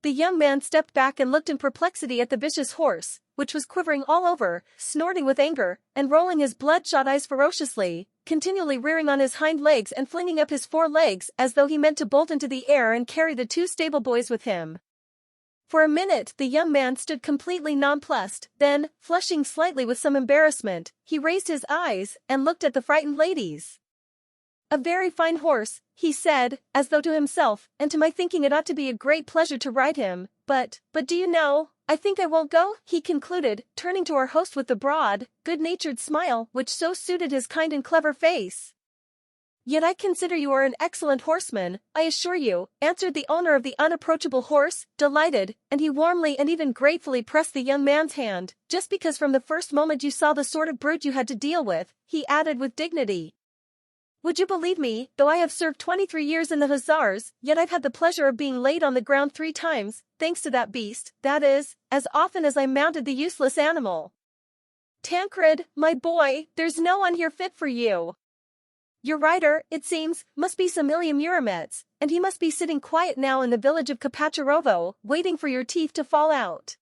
The young man stepped back and looked in perplexity at the vicious horse, which was quivering all over, snorting with anger, and rolling his bloodshot eyes ferociously, continually rearing on his hind legs and flinging up his fore legs as though he meant to bolt into the air and carry the two stable boys with him. For a minute the young man stood completely nonplussed, then, flushing slightly with some embarrassment, he raised his eyes and looked at the frightened ladies. "A very fine horse," he said, as though to himself, "and to my thinking it ought to be a great pleasure to ride him, but do you know, I think I won't go," he concluded, turning to our host with the broad, good-natured smile which so suited his kind and clever face. "Yet I consider you are an excellent horseman, I assure you," answered the owner of the unapproachable horse, delighted, and he warmly and even gratefully pressed the young man's hand, "just because from the first moment you saw the sort of brute you had to deal with," he added with dignity. "Would you believe me, though I have served 23 years in the Hussars, yet I've had the pleasure of being laid on the ground 3 times, thanks to that beast, that is, as often as I mounted the useless animal. Tancred, my boy, there's no one here fit for you. Your rider, it seems, must be some Ilya Muromets, and he must be sitting quiet now in the village of Kapacharovo, waiting for your teeth to fall out.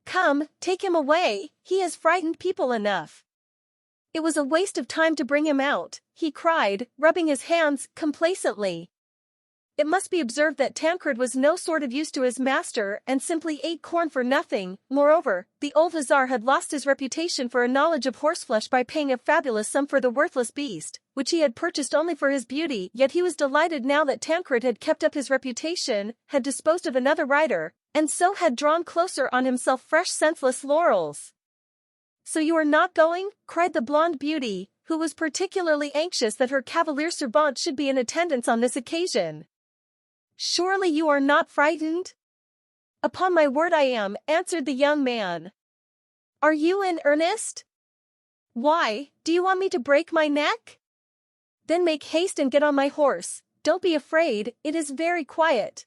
Come, take him away, he has frightened people enough. It was a waste of time to bring him out," he cried, rubbing his hands complacently. It must be observed that Tancred was no sort of use to his master and simply ate corn for nothing. Moreover, the old hussar had lost his reputation for a knowledge of horseflesh by paying a fabulous sum for the worthless beast, which he had purchased only for his beauty, yet he was delighted now that Tancred had kept up his reputation, had disposed of another rider, and so had drawn closer on himself fresh senseless laurels. "So you are not going?" cried the blonde beauty, who was particularly anxious that her cavalier servant should be in attendance on this occasion. "Surely you are not frightened?" "Upon my word I am," answered the young man. "Are you in earnest? Why, do you want me to break my neck? Then make haste and get on my horse, don't be afraid, it is very quiet.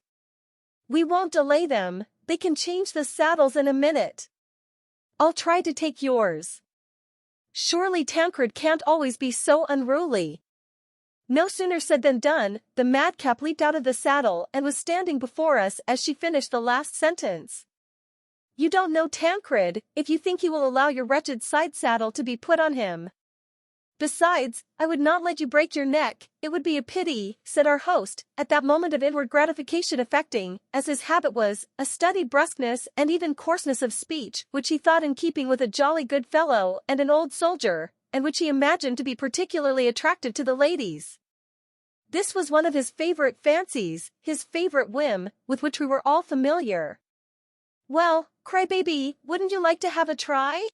We won't delay them, they can change the saddles in a minute. I'll try to take yours. Surely Tancred can't always be so unruly." No sooner said than done, the madcap leaped out of the saddle and was standing before us as she finished the last sentence. "You don't know Tancred, if you think he will allow your wretched side saddle to be put on him. Besides, I would not let you break your neck, it would be a pity," said our host, at that moment of inward gratification affecting, as his habit was, a studied brusqueness and even coarseness of speech, which he thought in keeping with a jolly good fellow and an old soldier, and which he imagined to be particularly attractive to the ladies. This was one of his favorite fancies, his favorite whim, with which we were all familiar. "Well, crybaby, wouldn't you like to have a try?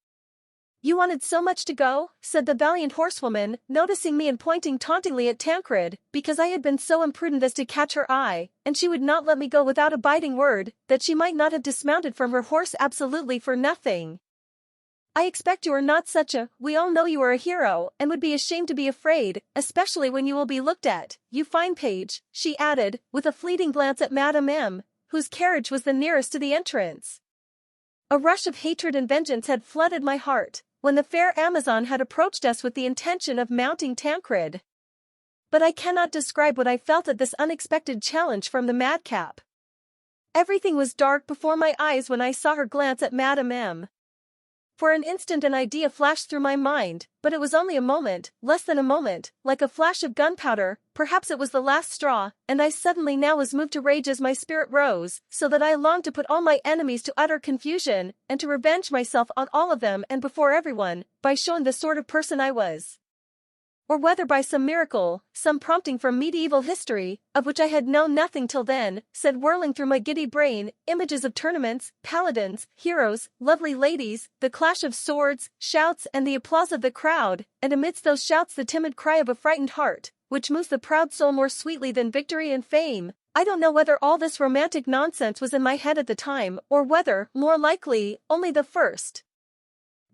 You wanted so much to go," said the valiant horsewoman, noticing me and pointing tauntingly at Tancred, because I had been so imprudent as to catch her eye, and she would not let me go without a biting word, that she might not have dismounted from her horse absolutely for nothing. "I expect you are not such a, we all know you are a hero, and would be ashamed to be afraid, especially when you will be looked at, you fine page," she added, with a fleeting glance at Madame M., whose carriage was the nearest to the entrance. A rush of hatred and vengeance had flooded my heart, when the fair Amazon had approached us with the intention of mounting Tancred. But I cannot describe what I felt at this unexpected challenge from the madcap. Everything was dark before my eyes when I saw her glance at Madame M. For an instant an idea flashed through my mind, but it was only a moment, less than a moment, like a flash of gunpowder. Perhaps it was the last straw, and I suddenly now was moved to rage as my spirit rose, so that I longed to put all my enemies to utter confusion, and to revenge myself on all of them and before everyone, by showing the sort of person I was. Or whether by some miracle, some prompting from medieval history, of which I had known nothing till then, said whirling through my giddy brain, images of tournaments, paladins, heroes, lovely ladies, the clash of swords, shouts and the applause of the crowd, and amidst those shouts the timid cry of a frightened heart, which moves the proud soul more sweetly than victory and fame, I don't know whether all this romantic nonsense was in my head at the time, or whether, more likely, only the first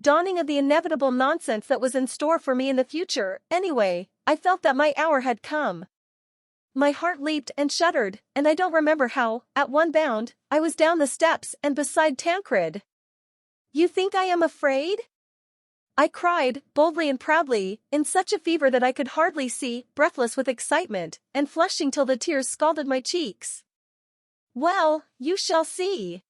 dawning of the inevitable nonsense that was in store for me in the future. Anyway, I felt that my hour had come. My heart leaped and shuddered, and I don't remember how, at one bound, I was down the steps and beside Tancred. "You think I am afraid?" I cried, boldly and proudly, in such a fever that I could hardly see, breathless with excitement, and flushing till the tears scalded my cheeks. "Well, you shall see."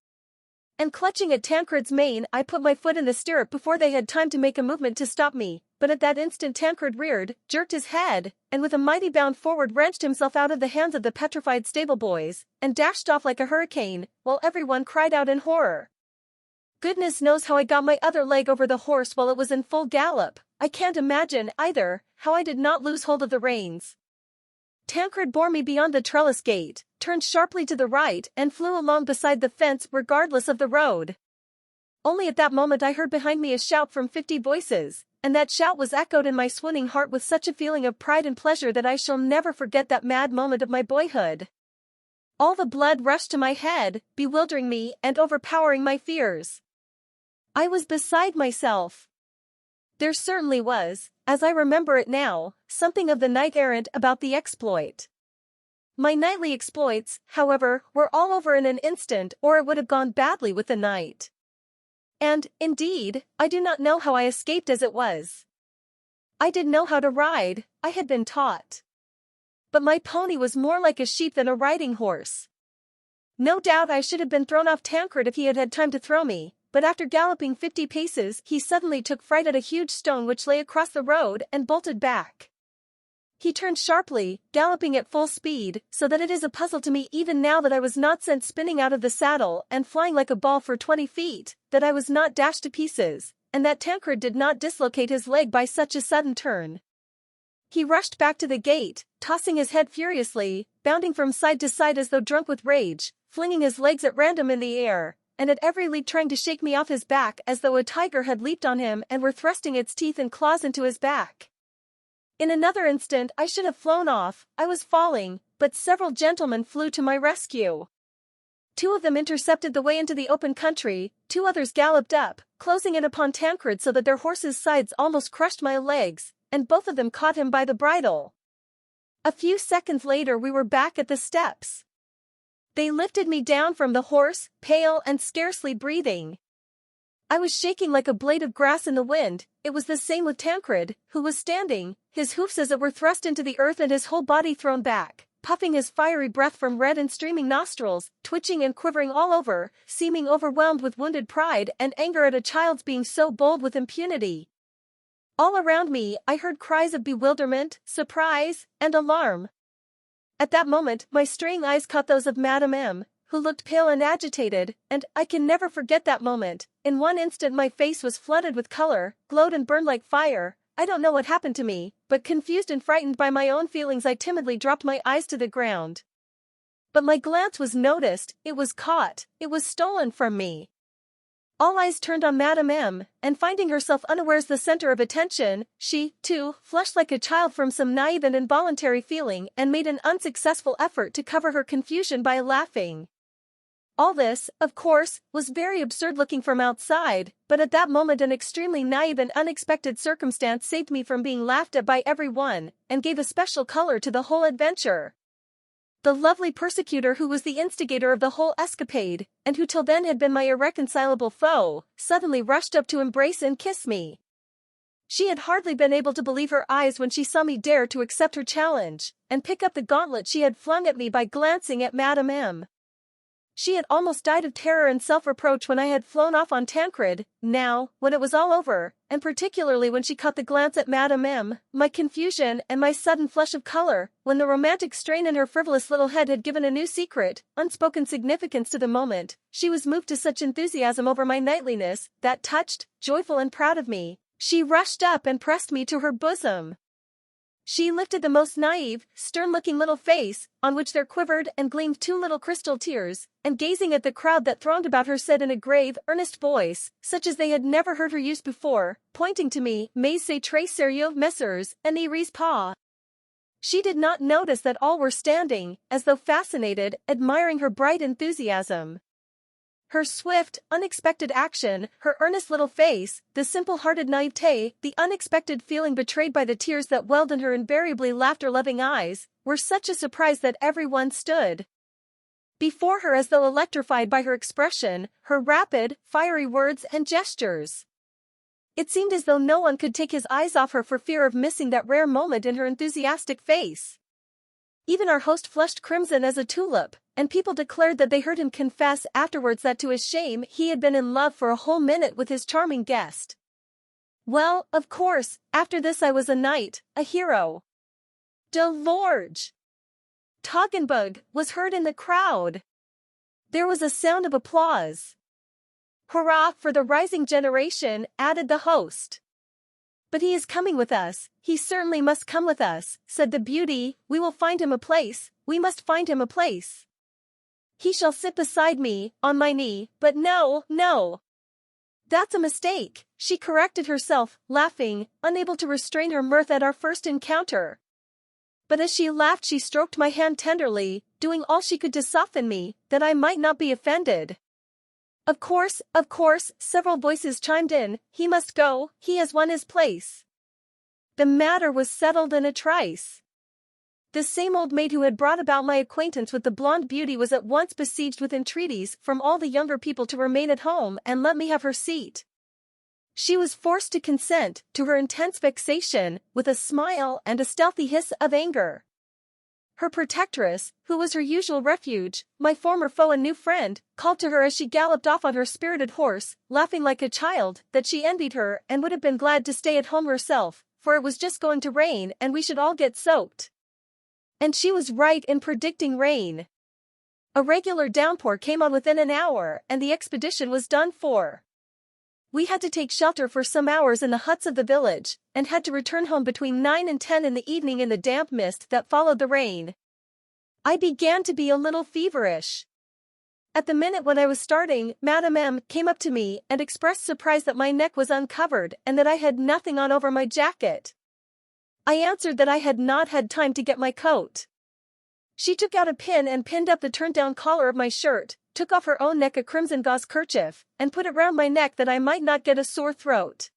And clutching at Tancred's mane, I put my foot in the stirrup before they had time to make a movement to stop me, but at that instant Tancred reared, jerked his head, and with a mighty bound forward wrenched himself out of the hands of the petrified stable boys, and dashed off like a hurricane, while everyone cried out in horror. Goodness knows how I got my other leg over the horse while it was in full gallop. I can't imagine, either, how I did not lose hold of the reins. Tancred bore me beyond the trellis gate, turned sharply to the right, and flew along beside the fence regardless of the road. Only at that moment I heard behind me a shout from 50 voices, and that shout was echoed in my swooning heart with such a feeling of pride and pleasure that I shall never forget that mad moment of my boyhood. All the blood rushed to my head, bewildering me and overpowering my fears. I was beside myself. There certainly was, as I remember it now, something of the knight-errant about the exploit. My knightly exploits, however, were all over in an instant, or it would have gone badly with the knight. And, indeed, I do not know how I escaped as it was. I did know how to ride, I had been taught. But my pony was more like a sheep than a riding horse. No doubt I should have been thrown off Tancred if he had had time to throw me, but after galloping 50 paces he suddenly took fright at a huge stone which lay across the road and bolted back. He turned sharply, galloping at full speed, so that it is a puzzle to me even now that I was not sent spinning out of the saddle and flying like a ball for 20 feet, that I was not dashed to pieces, and that Tancred did not dislocate his leg by such a sudden turn. He rushed back to the gate, tossing his head furiously, bounding from side to side as though drunk with rage, flinging his legs at random in the air, and at every leap trying to shake me off his back as though a tiger had leaped on him and were thrusting its teeth and claws into his back. In another instant I should have flown off, I was falling, but several gentlemen flew to my rescue. 2 of them intercepted the way into the open country, 2 others galloped up, closing in upon Tancred so that their horses' sides almost crushed my legs, and both of them caught him by the bridle. A few seconds later we were back at the steps. They lifted me down from the horse, pale and scarcely breathing. I was shaking like a blade of grass in the wind. It was the same with Tancred, who was standing, his hoofs as it were thrust into the earth and his whole body thrown back, puffing his fiery breath from red and streaming nostrils, twitching and quivering all over, seeming overwhelmed with wounded pride and anger at a child's being so bold with impunity. All around me I heard cries of bewilderment, surprise, and alarm. At that moment my straying eyes caught those of Madame M., who looked pale and agitated, and I can never forget that moment. In one instant my face was flooded with color, glowed and burned like fire. I don't know what happened to me, but confused and frightened by my own feelings I timidly dropped my eyes to the ground. But my glance was noticed, it was caught, it was stolen from me. All eyes turned on Madame M., and finding herself unawares the center of attention, she, too, flushed like a child from some naive and involuntary feeling and made an unsuccessful effort to cover her confusion by laughing. All this, of course, was very absurd looking from outside, but at that moment an extremely naive and unexpected circumstance saved me from being laughed at by everyone, and gave a special color to the whole adventure. The lovely persecutor who was the instigator of the whole escapade, and who till then had been my irreconcilable foe, suddenly rushed up to embrace and kiss me. She had hardly been able to believe her eyes when she saw me dare to accept her challenge, and pick up the gauntlet she had flung at me by glancing at Madame M. She had almost died of terror and self-reproach when I had flown off on Tancred. Now, when it was all over, and particularly when she caught the glance at Madame M., my confusion and my sudden flush of color, when the romantic strain in her frivolous little head had given a new secret, unspoken significance to the moment, she was moved to such enthusiasm over my knightliness, that touched, joyful and proud of me, she rushed up and pressed me to her bosom. She lifted the most naive, stern-looking little face, on which there quivered and gleamed 2 little crystal tears, and gazing at the crowd that thronged about her said in a grave, earnest voice, such as they had never heard her use before, pointing to me, "Mais c'est très sérieux, messieurs, et n'y ris pas." She did not notice that all were standing, as though fascinated, admiring her bright enthusiasm. Her swift, unexpected action, her earnest little face, the simple-hearted naivete, the unexpected feeling betrayed by the tears that welled in her invariably laughter-loving eyes, were such a surprise that everyone stood before her as though electrified by her expression, her rapid, fiery words and gestures. It seemed as though no one could take his eyes off her for fear of missing that rare moment in her enthusiastic face. Even our host flushed crimson as a tulip, and people declared that they heard him confess afterwards that to his shame he had been in love for a whole minute with his charming guest. Well, of course, after this I was a knight, a hero. De Lorge! Toggenburg was heard in the crowd. There was a sound of applause. Hurrah for the rising generation, added the host. But he is coming with us, he certainly must come with us, said the beauty, we will find him a place, we must find him a place. He shall sit beside me, on my knee, but no, no. That's a mistake, she corrected herself, laughing, unable to restrain her mirth at our first encounter. But as she laughed she stroked my hand tenderly, doing all she could to soften me, that I might not be offended. Of course, several voices chimed in, he must go, he has won his place. The matter was settled in a trice. The same old maid who had brought about my acquaintance with the blonde beauty was at once besieged with entreaties from all the younger people to remain at home and let me have her seat. She was forced to consent, to her intense vexation, with a smile and a stealthy hiss of anger. Her protectress, who was her usual refuge, my former foe and new friend, called to her as she galloped off on her spirited horse, laughing like a child, that she envied her and would have been glad to stay at home herself, for it was just going to rain and we should all get soaked. And she was right in predicting rain. A regular downpour came on within an hour and the expedition was done for. We had to take shelter for some hours in the huts of the village, and had to return home between 9 and 10 in the evening in the damp mist that followed the rain. I began to be a little feverish. At the minute when I was starting, Madame M. came up to me and expressed surprise that my neck was uncovered and that I had nothing on over my jacket. I answered that I had not had time to get my coat. She took out a pin and pinned up the turned-down collar of my shirt, took off her own neck a crimson gauze kerchief, and put it round my neck that I might not get a sore throat.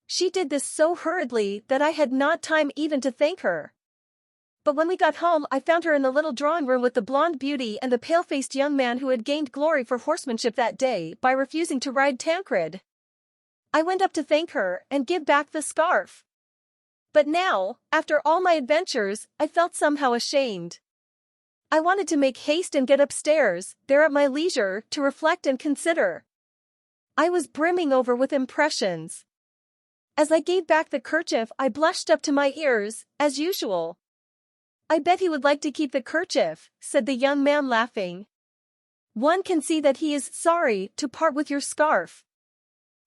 She did this so hurriedly that I had not time even to thank her. But when we got home I found her in the little drawing-room with the blonde beauty and the pale-faced young man who had gained glory for horsemanship that day by refusing to ride Tancred. I went up to thank her and give back the scarf. But now, after all my adventures, I felt somehow ashamed. I wanted to make haste and get upstairs, there at my leisure, to reflect and consider. I was brimming over with impressions. As I gave back the kerchief I blushed up to my ears, as usual. I bet he would like to keep the kerchief, said the young man laughing. One can see that he is sorry to part with your scarf.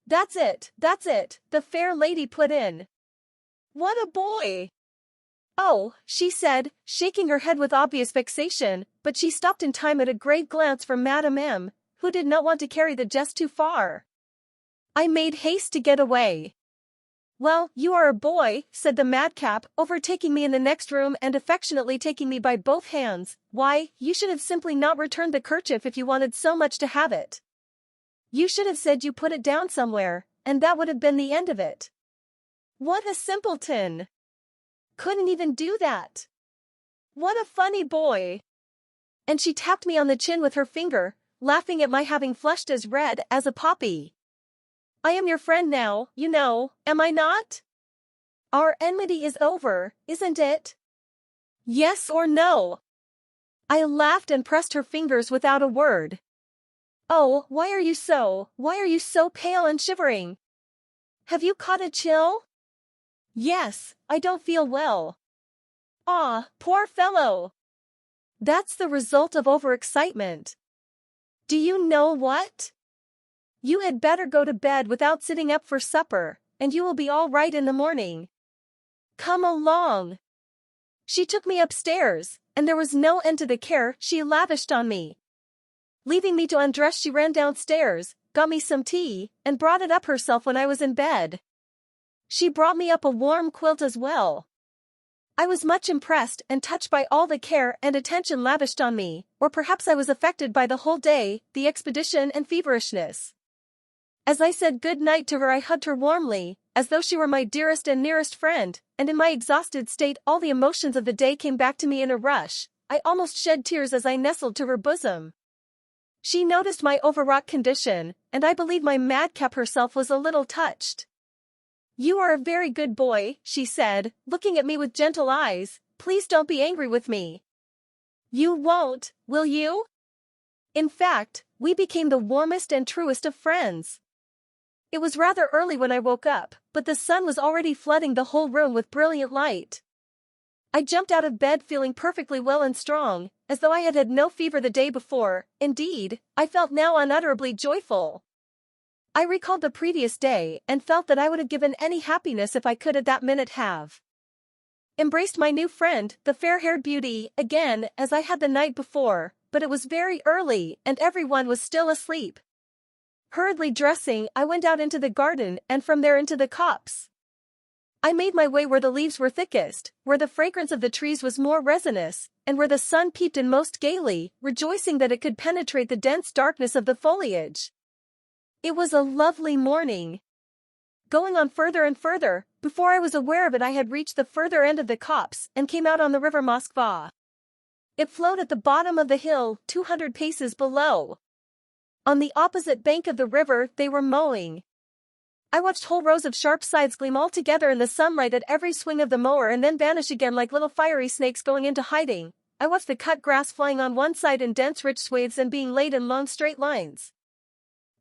That's it, the fair lady put in. What a boy! Oh, she said, shaking her head with obvious vexation, but she stopped in time at a grave glance from Madame M., who did not want to carry the jest too far. I made haste to get away. Well, you are a boy, said the madcap, overtaking me in the next room and affectionately taking me by both hands. Why, you should have simply not returned the kerchief if you wanted so much to have it. You should have said you put it down somewhere, and that would have been the end of it. What a simpleton! Couldn't even do that. What a funny boy! And she tapped me on the chin with her finger, laughing at my having flushed as red as a poppy. I am your friend now, you know, am I not? Our enmity is over, isn't it? Yes or no? I laughed and pressed her fingers without a word. Oh, why are you so pale and shivering? Have you caught a chill? Yes, I don't feel well. Ah, poor fellow. That's the result of overexcitement. Do you know what? You had better go to bed without sitting up for supper, and you will be all right in the morning. Come along. She took me upstairs, and there was no end to the care she lavished on me. Leaving me to undress she ran downstairs, got me some tea, and brought it up herself when I was in bed. She brought me up a warm quilt as well. I was much impressed and touched by all the care and attention lavished on me, or perhaps I was affected by the whole day, the expedition and feverishness. As I said good night to her I hugged her warmly, as though she were my dearest and nearest friend, and in my exhausted state all the emotions of the day came back to me in a rush. I almost shed tears as I nestled to her bosom. She noticed my overwrought condition, and I believe my madcap herself was a little touched. "You are a very good boy," she said, looking at me with gentle eyes. "Please don't be angry with me. You won't, will you?" In fact, we became the warmest and truest of friends. It was rather early when I woke up, but the sun was already flooding the whole room with brilliant light. I jumped out of bed feeling perfectly well and strong, as though I had had no fever the day before. Indeed, I felt now unutterably joyful. I recalled the previous day and felt that I would have given any happiness if I could at that minute have embraced my new friend, the fair-haired beauty, again, as I had the night before, but it was very early and everyone was still asleep. Hurriedly dressing, I went out into the garden and from there into the copse. I made my way where the leaves were thickest, where the fragrance of the trees was more resinous, and where the sun peeped in most gaily, rejoicing that it could penetrate the dense darkness of the foliage. It was a lovely morning. Going on further and further, before I was aware of it I had reached the further end of the copse and came out on the river Moskva. It flowed at the bottom of the hill, 200 paces below. On the opposite bank of the river they were mowing. I watched whole rows of sharp scythes gleam all together in the sunlight at every swing of the mower and then vanish again like little fiery snakes going into hiding. I watched the cut grass flying on one side in dense rich swathes and being laid in long straight lines.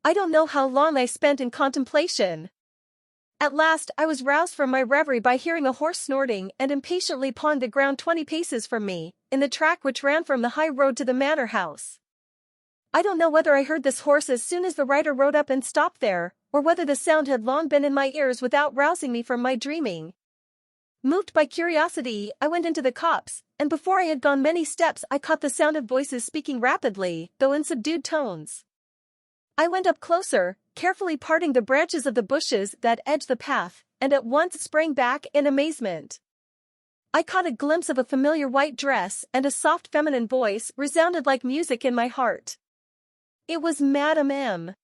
I don't know how long I spent in contemplation. At last I was roused from my reverie by hearing a horse snorting and impatiently pawing the ground 20 paces from me, in the track which ran from the high road to the manor house. I don't know whether I heard this horse as soon as the rider rode up and stopped there, or whether the sound had long been in my ears without rousing me from my dreaming. Moved by curiosity, I went into the copse, and before I had gone many steps I caught the sound of voices speaking rapidly, though in subdued tones. I went up closer, carefully parting the branches of the bushes that edged the path, and at once sprang back in amazement. I caught a glimpse of a familiar white dress, and a soft feminine voice resounded like music in my heart. It was Madame M.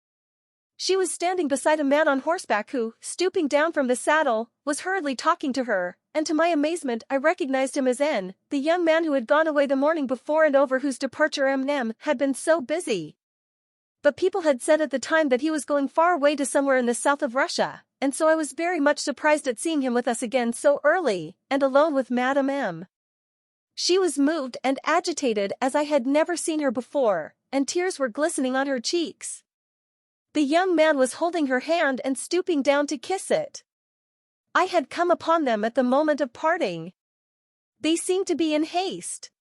She was standing beside a man on horseback who, stooping down from the saddle, was hurriedly talking to her, and to my amazement I recognized him as N., the young man who had gone away the morning before and over whose departure M. had been so busy. But people had said at the time that he was going far away to somewhere in the south of Russia, and so I was very much surprised at seeing him with us again so early, and alone with Madame M. She was moved and agitated as I had never seen her before, and tears were glistening on her cheeks. The young man was holding her hand and stooping down to kiss it. I had come upon them at the moment of parting. They seemed to be in haste.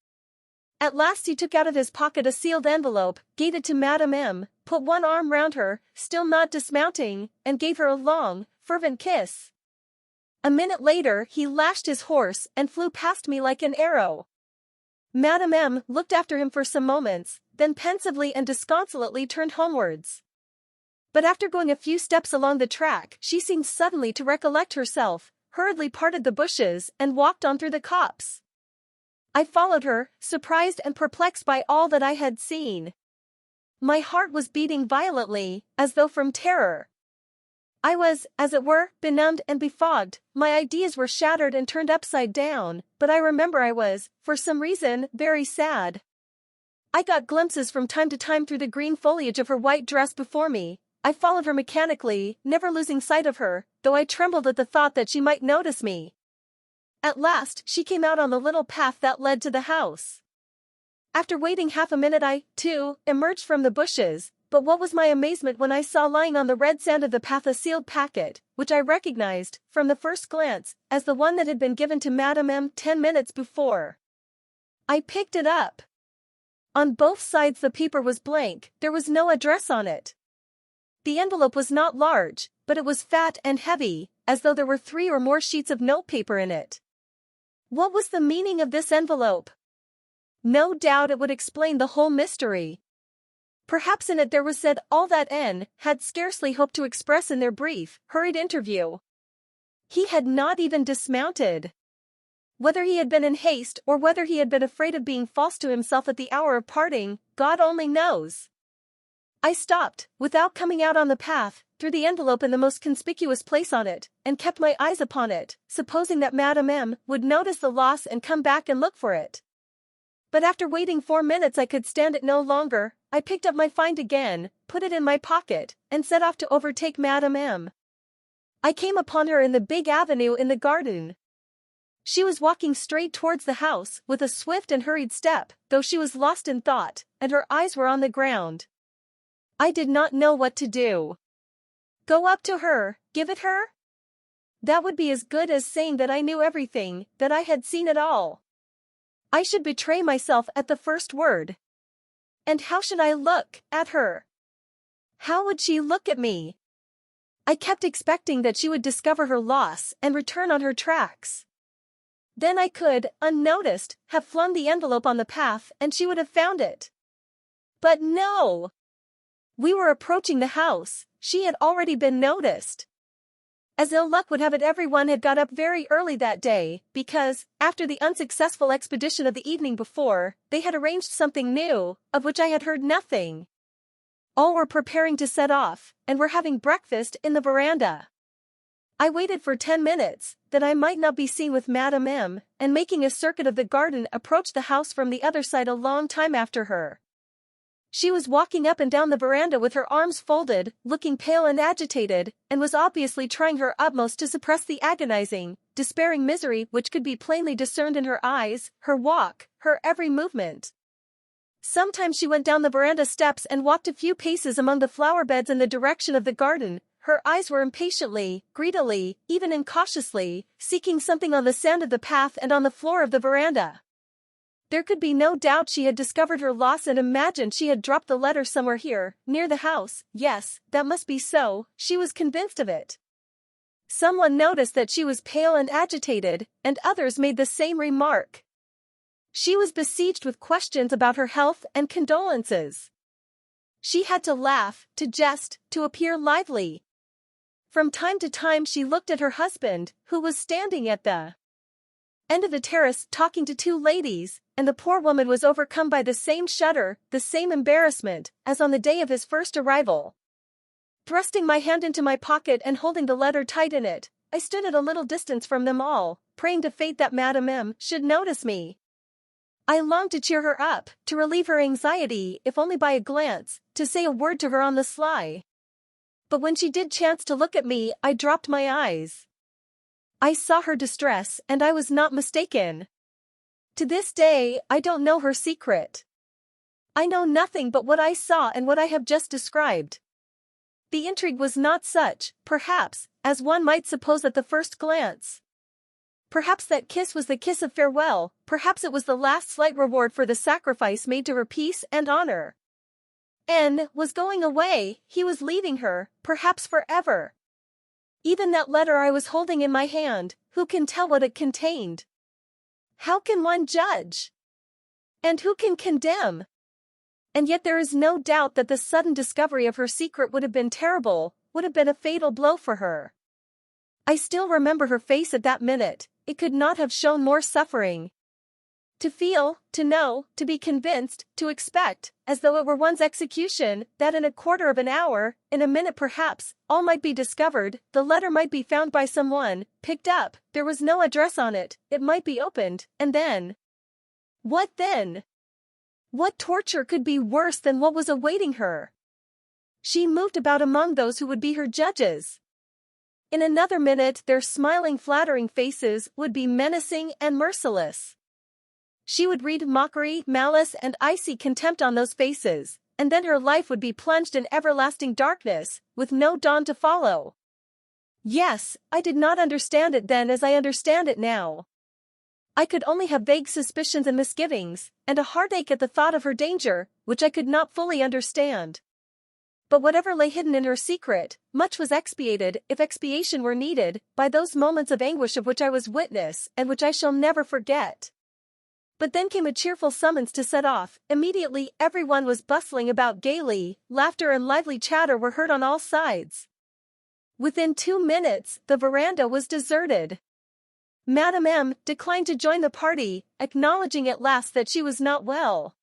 At last he took out of his pocket a sealed envelope, gave it to Madame M., put one arm round her, still not dismounting, and gave her a long, fervent kiss. A minute later he lashed his horse and flew past me like an arrow. Madame M. looked after him for some moments, then pensively and disconsolately turned homewards. But after going a few steps along the track she seemed suddenly to recollect herself, hurriedly parted the bushes, and walked on through the copse. I followed her, surprised and perplexed by all that I had seen. My heart was beating violently, as though from terror. I was, as it were, benumbed and befogged, my ideas were shattered and turned upside down, but I remember I was, for some reason, very sad. I got glimpses from time to time through the green foliage of her white dress before me. I followed her mechanically, never losing sight of her, though I trembled at the thought that she might notice me. At last she came out on the little path that led to the house. After waiting half a minute I, too, emerged from the bushes, but what was my amazement when I saw lying on the red sand of the path a sealed packet, which I recognized, from the first glance, as the one that had been given to Madame M. 10 minutes before. I picked it up. On both sides the paper was blank, there was no address on it. The envelope was not large, but it was fat and heavy, as though there were 3 or more sheets of notepaper in it. What was the meaning of this envelope? No doubt it would explain the whole mystery. Perhaps in it there was said all that N. had scarcely hoped to express in their brief, hurried interview. He had not even dismounted. Whether he had been in haste or whether he had been afraid of being false to himself at the hour of parting, God only knows. I stopped, without coming out on the path, threw the envelope in the most conspicuous place on it, and kept my eyes upon it, supposing that Madame M. would notice the loss and come back and look for it. But after waiting 4 minutes I could stand it no longer. I picked up my find again, put it in my pocket, and set off to overtake Madame M. I came upon her in the big avenue in the garden. She was walking straight towards the house, with a swift and hurried step, though she was lost in thought, and her eyes were on the ground. I did not know what to do. Go up to her, give it her? That would be as good as saying that I knew everything, that I had seen it all. I should betray myself at the first word. And how should I look at her? How would she look at me? I kept expecting that she would discover her loss and return on her tracks. Then I could, unnoticed, have flung the envelope on the path and she would have found it. But no! We were approaching the house. She had already been noticed. As ill luck would have it, everyone had got up very early that day, because, after the unsuccessful expedition of the evening before, they had arranged something new, of which I had heard nothing. All were preparing to set off, and were having breakfast in the veranda. I waited for 10 minutes, that I might not be seen with Madame M., and making a circuit of the garden approached the house from the other side a long time after her. She was walking up and down the veranda with her arms folded, looking pale and agitated, and was obviously trying her utmost to suppress the agonizing, despairing misery which could be plainly discerned in her eyes, her walk, her every movement. Sometimes she went down the veranda steps and walked a few paces among the flower beds in the direction of the garden. Her eyes were impatiently, greedily, even incautiously, seeking something on the sand of the path and on the floor of the veranda. There could be no doubt she had discovered her loss and imagined she had dropped the letter somewhere here, near the house. Yes, that must be so, she was convinced of it. Someone noticed that she was pale and agitated, and others made the same remark. She was besieged with questions about her health and condolences. She had to laugh, to jest, to appear lively. From time to time she looked at her husband, who was standing at the end of the terrace talking to 2 ladies, and the poor woman was overcome by the same shudder, the same embarrassment, as on the day of his first arrival. Thrusting my hand into my pocket and holding the letter tight in it, I stood at a little distance from them all, praying to fate that Madame M. should notice me. I longed to cheer her up, to relieve her anxiety, if only by a glance, to say a word to her on the sly. But when she did chance to look at me, I dropped my eyes. I saw her distress, and I was not mistaken. To this day, I don't know her secret. I know nothing but what I saw and what I have just described. The intrigue was not such, perhaps, as one might suppose at the first glance. Perhaps that kiss was the kiss of farewell, perhaps it was the last slight reward for the sacrifice made to her peace and honor. N. was going away, he was leaving her, perhaps forever. Even that letter I was holding in my hand, who can tell what it contained? How can one judge? And who can condemn? And yet there is no doubt that the sudden discovery of her secret would have been terrible, would have been a fatal blow for her. I still remember her face at that minute. It could not have shown more suffering. To feel, to know, to be convinced, to expect, as though it were one's execution, that in a quarter of an hour, in a minute perhaps, all might be discovered, the letter might be found by someone, picked up, there was no address on it, it might be opened, and then? What then? What torture could be worse than what was awaiting her? She moved about among those who would be her judges. In another minute their smiling, flattering faces would be menacing and merciless. She would read mockery, malice, and icy contempt on those faces, and then her life would be plunged in everlasting darkness, with no dawn to follow. Yes, I did not understand it then as I understand it now. I could only have vague suspicions and misgivings, and a heartache at the thought of her danger, which I could not fully understand. But whatever lay hidden in her secret, much was expiated, if expiation were needed, by those moments of anguish of which I was witness, and which I shall never forget. But then came a cheerful summons to set off. Immediately everyone was bustling about gaily, laughter and lively chatter were heard on all sides. Within 2 minutes, the veranda was deserted. Madame M declined to join the party, acknowledging at last that she was not well.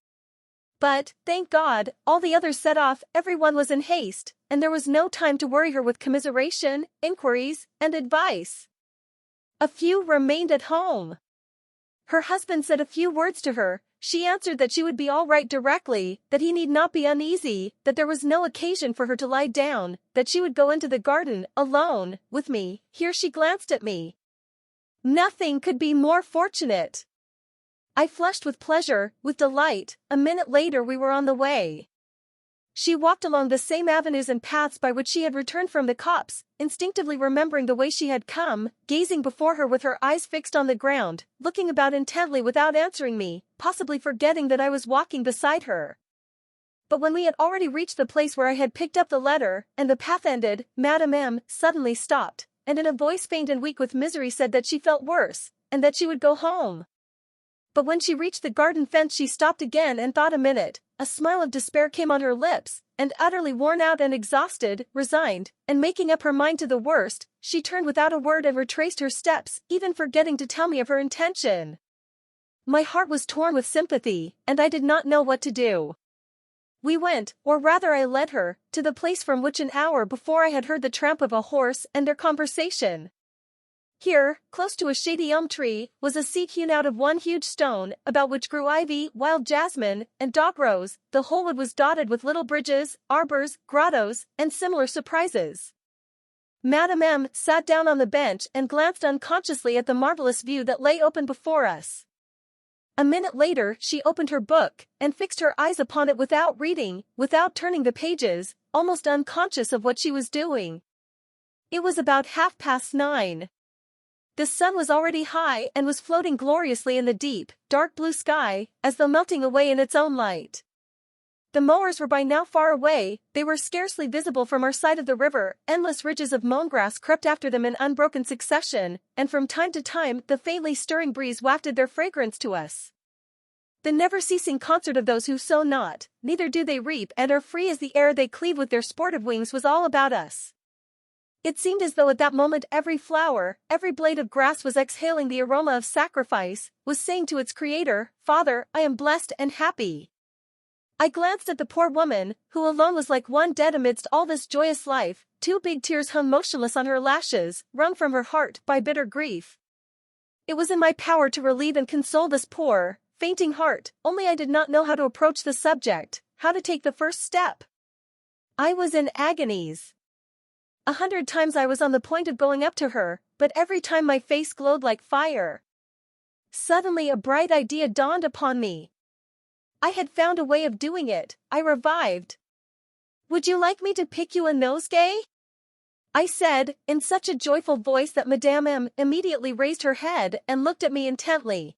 But, thank God, all the others set off, everyone was in haste, and there was no time to worry her with commiseration, inquiries, and advice. A few remained at home. Her husband said a few words to her. She answered that she would be all right directly, that he need not be uneasy, that there was no occasion for her to lie down, that she would go into the garden, alone, with me. Here she glanced at me. Nothing could be more fortunate. I flushed with pleasure, with delight. A minute later we were on the way. She walked along the same avenues and paths by which she had returned from the copse, instinctively remembering the way she had come, gazing before her with her eyes fixed on the ground, looking about intently without answering me, possibly forgetting that I was walking beside her. But when we had already reached the place where I had picked up the letter, and the path ended, Madame M suddenly stopped, and in a voice faint and weak with misery said that she felt worse, and that she would go home. But when she reached the garden fence she stopped again and thought a minute. A smile of despair came on her lips, and utterly worn out and exhausted, resigned, and making up her mind to the worst, she turned without a word and retraced her steps, even forgetting to tell me of her intention. My heart was torn with sympathy, and I did not know what to do. We went, or rather I led her, to the place from which an hour before I had heard the tramp of a horse and their conversation. Here, close to a shady elm tree, was a seat hewn out of one huge stone, about which grew ivy, wild jasmine, and dog rose. The whole wood was dotted with little bridges, arbors, grottos, and similar surprises. Madame M sat down on the bench and glanced unconsciously at the marvelous view that lay open before us. A minute later she opened her book, and fixed her eyes upon it without reading, without turning the pages, almost unconscious of what she was doing. It was about 9:30. The sun was already high and was floating gloriously in the deep, dark blue sky, as though melting away in its own light. The mowers were by now far away, they were scarcely visible from our side of the river, endless ridges of mown grass crept after them in unbroken succession, and from time to time the faintly stirring breeze wafted their fragrance to us. The never-ceasing concert of those who sow not, neither do they reap, and are free as the air they cleave with their sportive wings was all about us. It seemed as though at that moment every flower, every blade of grass was exhaling the aroma of sacrifice, was saying to its creator, Father, I am blessed and happy. I glanced at the poor woman, who alone was like one dead amidst all this joyous life. 2 big tears hung motionless on her lashes, wrung from her heart by bitter grief. It was in my power to relieve and console this poor, fainting heart, only I did not know how to approach the subject, how to take the first step. I was in agonies. 100 times I was on the point of going up to her, but every time my face glowed like fire. Suddenly a bright idea dawned upon me. I had found a way of doing it. I revived. Would you like me to pick you a nosegay? I said, in such a joyful voice that Madame M immediately raised her head and looked at me intently.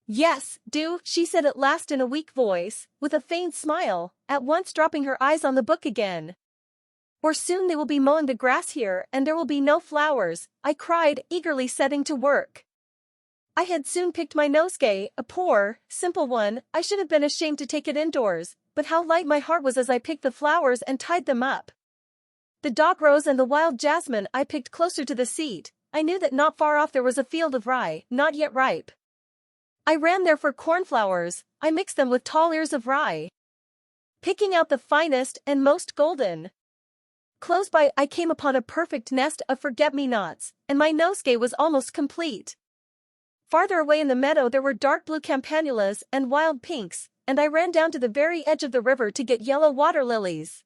Yes, do, she said at last in a weak voice, with a faint smile, at once dropping her eyes on the book again. Or soon they will be mowing the grass here, and there will be no flowers, I cried, eagerly setting to work. I had soon picked my nosegay, a poor, simple one. I should have been ashamed to take it indoors, but how light my heart was as I picked the flowers and tied them up. The dog rose and the wild jasmine I picked closer to the seat. I knew that not far off there was a field of rye, not yet ripe. I ran there for cornflowers. I mixed them with tall ears of rye, picking out the finest and most golden. Close by I came upon a perfect nest of forget-me-nots, and my nosegay was almost complete. Farther away in the meadow there were dark blue campanulas and wild pinks, and I ran down to the very edge of the river to get yellow water lilies.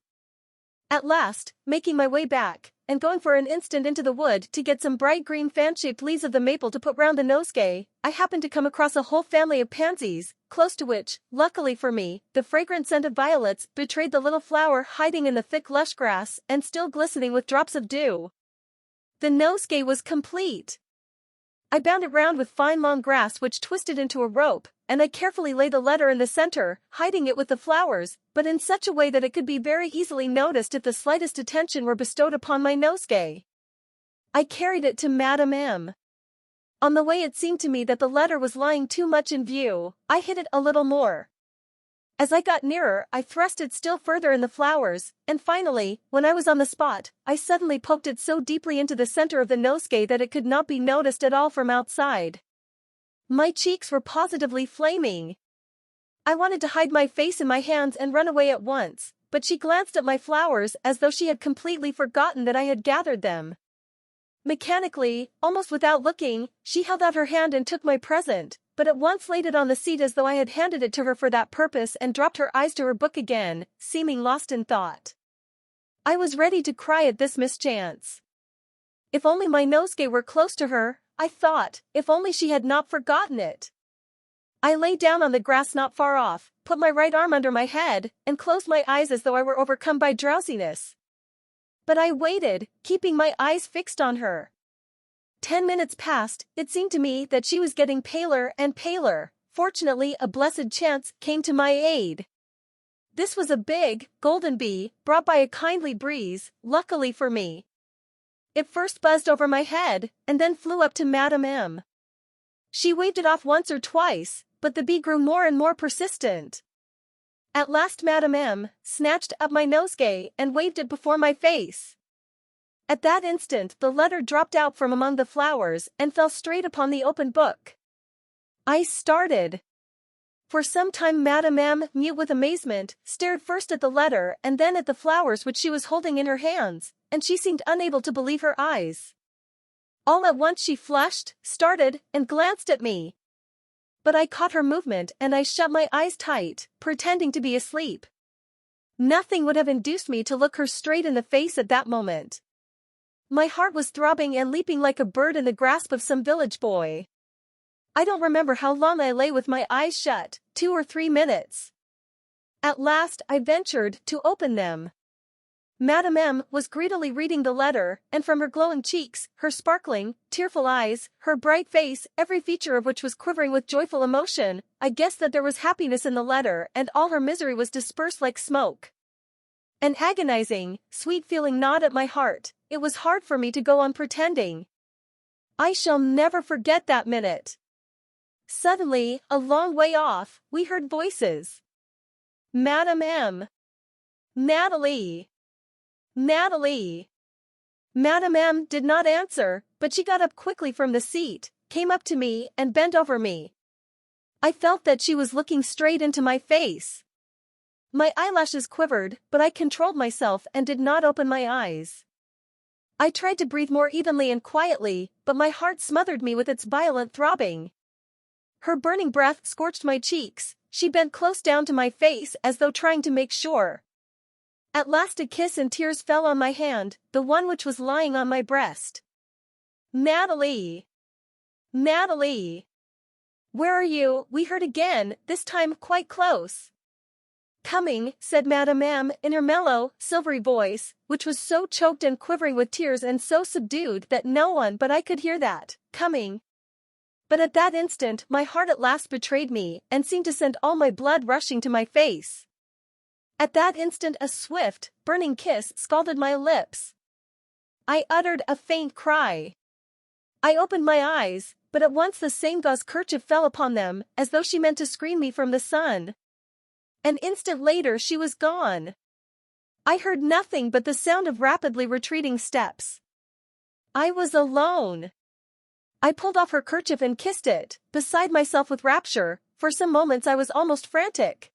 At last, making my way back, and going for an instant into the wood to get some bright green fan-shaped leaves of the maple to put round the nosegay, I happened to come across a whole family of pansies, close to which, luckily for me, the fragrant scent of violets betrayed the little flower hiding in the thick lush grass and still glistening with drops of dew. The nosegay was complete. I bound it round with fine long grass which twisted into a rope, and I carefully laid the letter in the center, hiding it with the flowers, but in such a way that it could be very easily noticed if the slightest attention were bestowed upon my nosegay. I carried it to Madame M. On the way it seemed to me that the letter was lying too much in view. I hid it a little more. As I got nearer, I thrust it still further in the flowers, and finally, when I was on the spot, I suddenly poked it so deeply into the center of the nosegay that it could not be noticed at all from outside. My cheeks were positively flaming. I wanted to hide my face in my hands and run away at once, but she glanced at my flowers as though she had completely forgotten that I had gathered them. Mechanically, almost without looking, she held out her hand and took my present, but at once laid it on the seat as though I had handed it to her for that purpose and dropped her eyes to her book again, seeming lost in thought. I was ready to cry at this mischance. If only my nosegay were close to her, I thought, if only she had not forgotten it. I lay down on the grass not far off, put my right arm under my head, and closed my eyes as though I were overcome by drowsiness. But I waited, keeping my eyes fixed on her. 10 minutes passed. It seemed to me that she was getting paler and paler. Fortunately, a blessed chance came to my aid. This was a big, golden bee, brought by a kindly breeze, luckily for me. It first buzzed over my head, and then flew up to Madame M. She waved it off once or twice, but the bee grew more and more persistent. At last Madame M. snatched up my nosegay and waved it before my face. At that instant the letter dropped out from among the flowers and fell straight upon the open book. I started. For some time Madame M., mute with amazement, stared first at the letter and then at the flowers which she was holding in her hands, and she seemed unable to believe her eyes. All at once she flushed, started, and glanced at me. But I caught her movement and I shut my eyes tight, pretending to be asleep. Nothing would have induced me to look her straight in the face at that moment. My heart was throbbing and leaping like a bird in the grasp of some village boy. I don't remember how long I lay with my eyes shut, 2 or 3 minutes. At last I ventured to open them. Madame M. was greedily reading the letter, and from her glowing cheeks, her sparkling, tearful eyes, her bright face, every feature of which was quivering with joyful emotion, I guessed that there was happiness in the letter and all her misery was dispersed like smoke. An agonizing, sweet feeling gnawed at my heart. It was hard for me to go on pretending. I shall never forget that minute. Suddenly, a long way off, we heard voices. Madame M. Natalie. Natalie. Madame M. did not answer, but she got up quickly from the seat, came up to me and bent over me. I felt that she was looking straight into my face. My eyelashes quivered, but I controlled myself and did not open my eyes. I tried to breathe more evenly and quietly, but my heart smothered me with its violent throbbing. Her burning breath scorched my cheeks. She bent close down to my face as though trying to make sure. At last a kiss and tears fell on my hand, the one which was lying on my breast. Natalie! Natalie! Where are you? We heard again, this time quite close. Coming, said Madame M. in her mellow, silvery voice, which was so choked and quivering with tears and so subdued that no one but I could hear that, coming. But at that instant my heart at last betrayed me and seemed to send all my blood rushing to my face. At that instant a swift, burning kiss scalded my lips. I uttered a faint cry. I opened my eyes, but at once the same gauze kerchief fell upon them, as though she meant to screen me from the sun. An instant later she was gone. I heard nothing but the sound of rapidly retreating steps. I was alone. I pulled off her kerchief and kissed it, beside myself with rapture. For some moments I was almost frantic.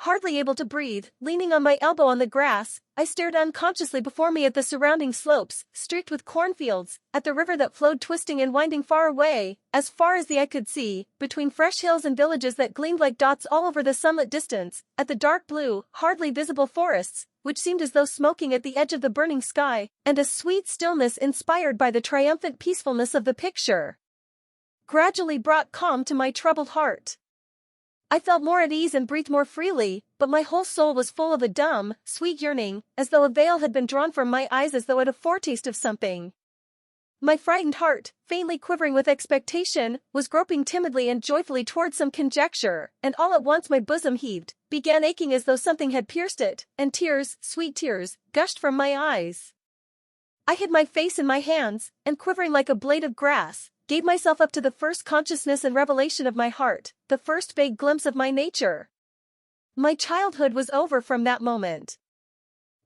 Hardly able to breathe, leaning on my elbow on the grass, I stared unconsciously before me at the surrounding slopes, streaked with cornfields, at the river that flowed twisting and winding far away, as far as the eye could see, between fresh hills and villages that gleamed like dots all over the sunlit distance, at the dark blue, hardly visible forests, which seemed as though smoking at the edge of the burning sky, and a sweet stillness inspired by the triumphant peacefulness of the picture gradually brought calm to my troubled heart. I felt more at ease and breathed more freely, but my whole soul was full of a dumb, sweet yearning, as though a veil had been drawn from my eyes as though at a foretaste of something. My frightened heart, faintly quivering with expectation, was groping timidly and joyfully towards some conjecture, and all at once my bosom heaved, began aching as though something had pierced it, and tears, sweet tears, gushed from my eyes. I hid my face in my hands, and quivering like a blade of grass, gave myself up to the first consciousness and revelation of my heart, the first vague glimpse of my nature. My childhood was over from that moment.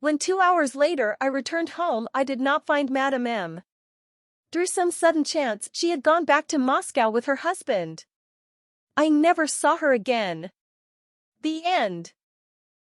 When 2 hours later I returned home, I did not find Madame M. Through some sudden chance, she had gone back to Moscow with her husband. I never saw her again. The end.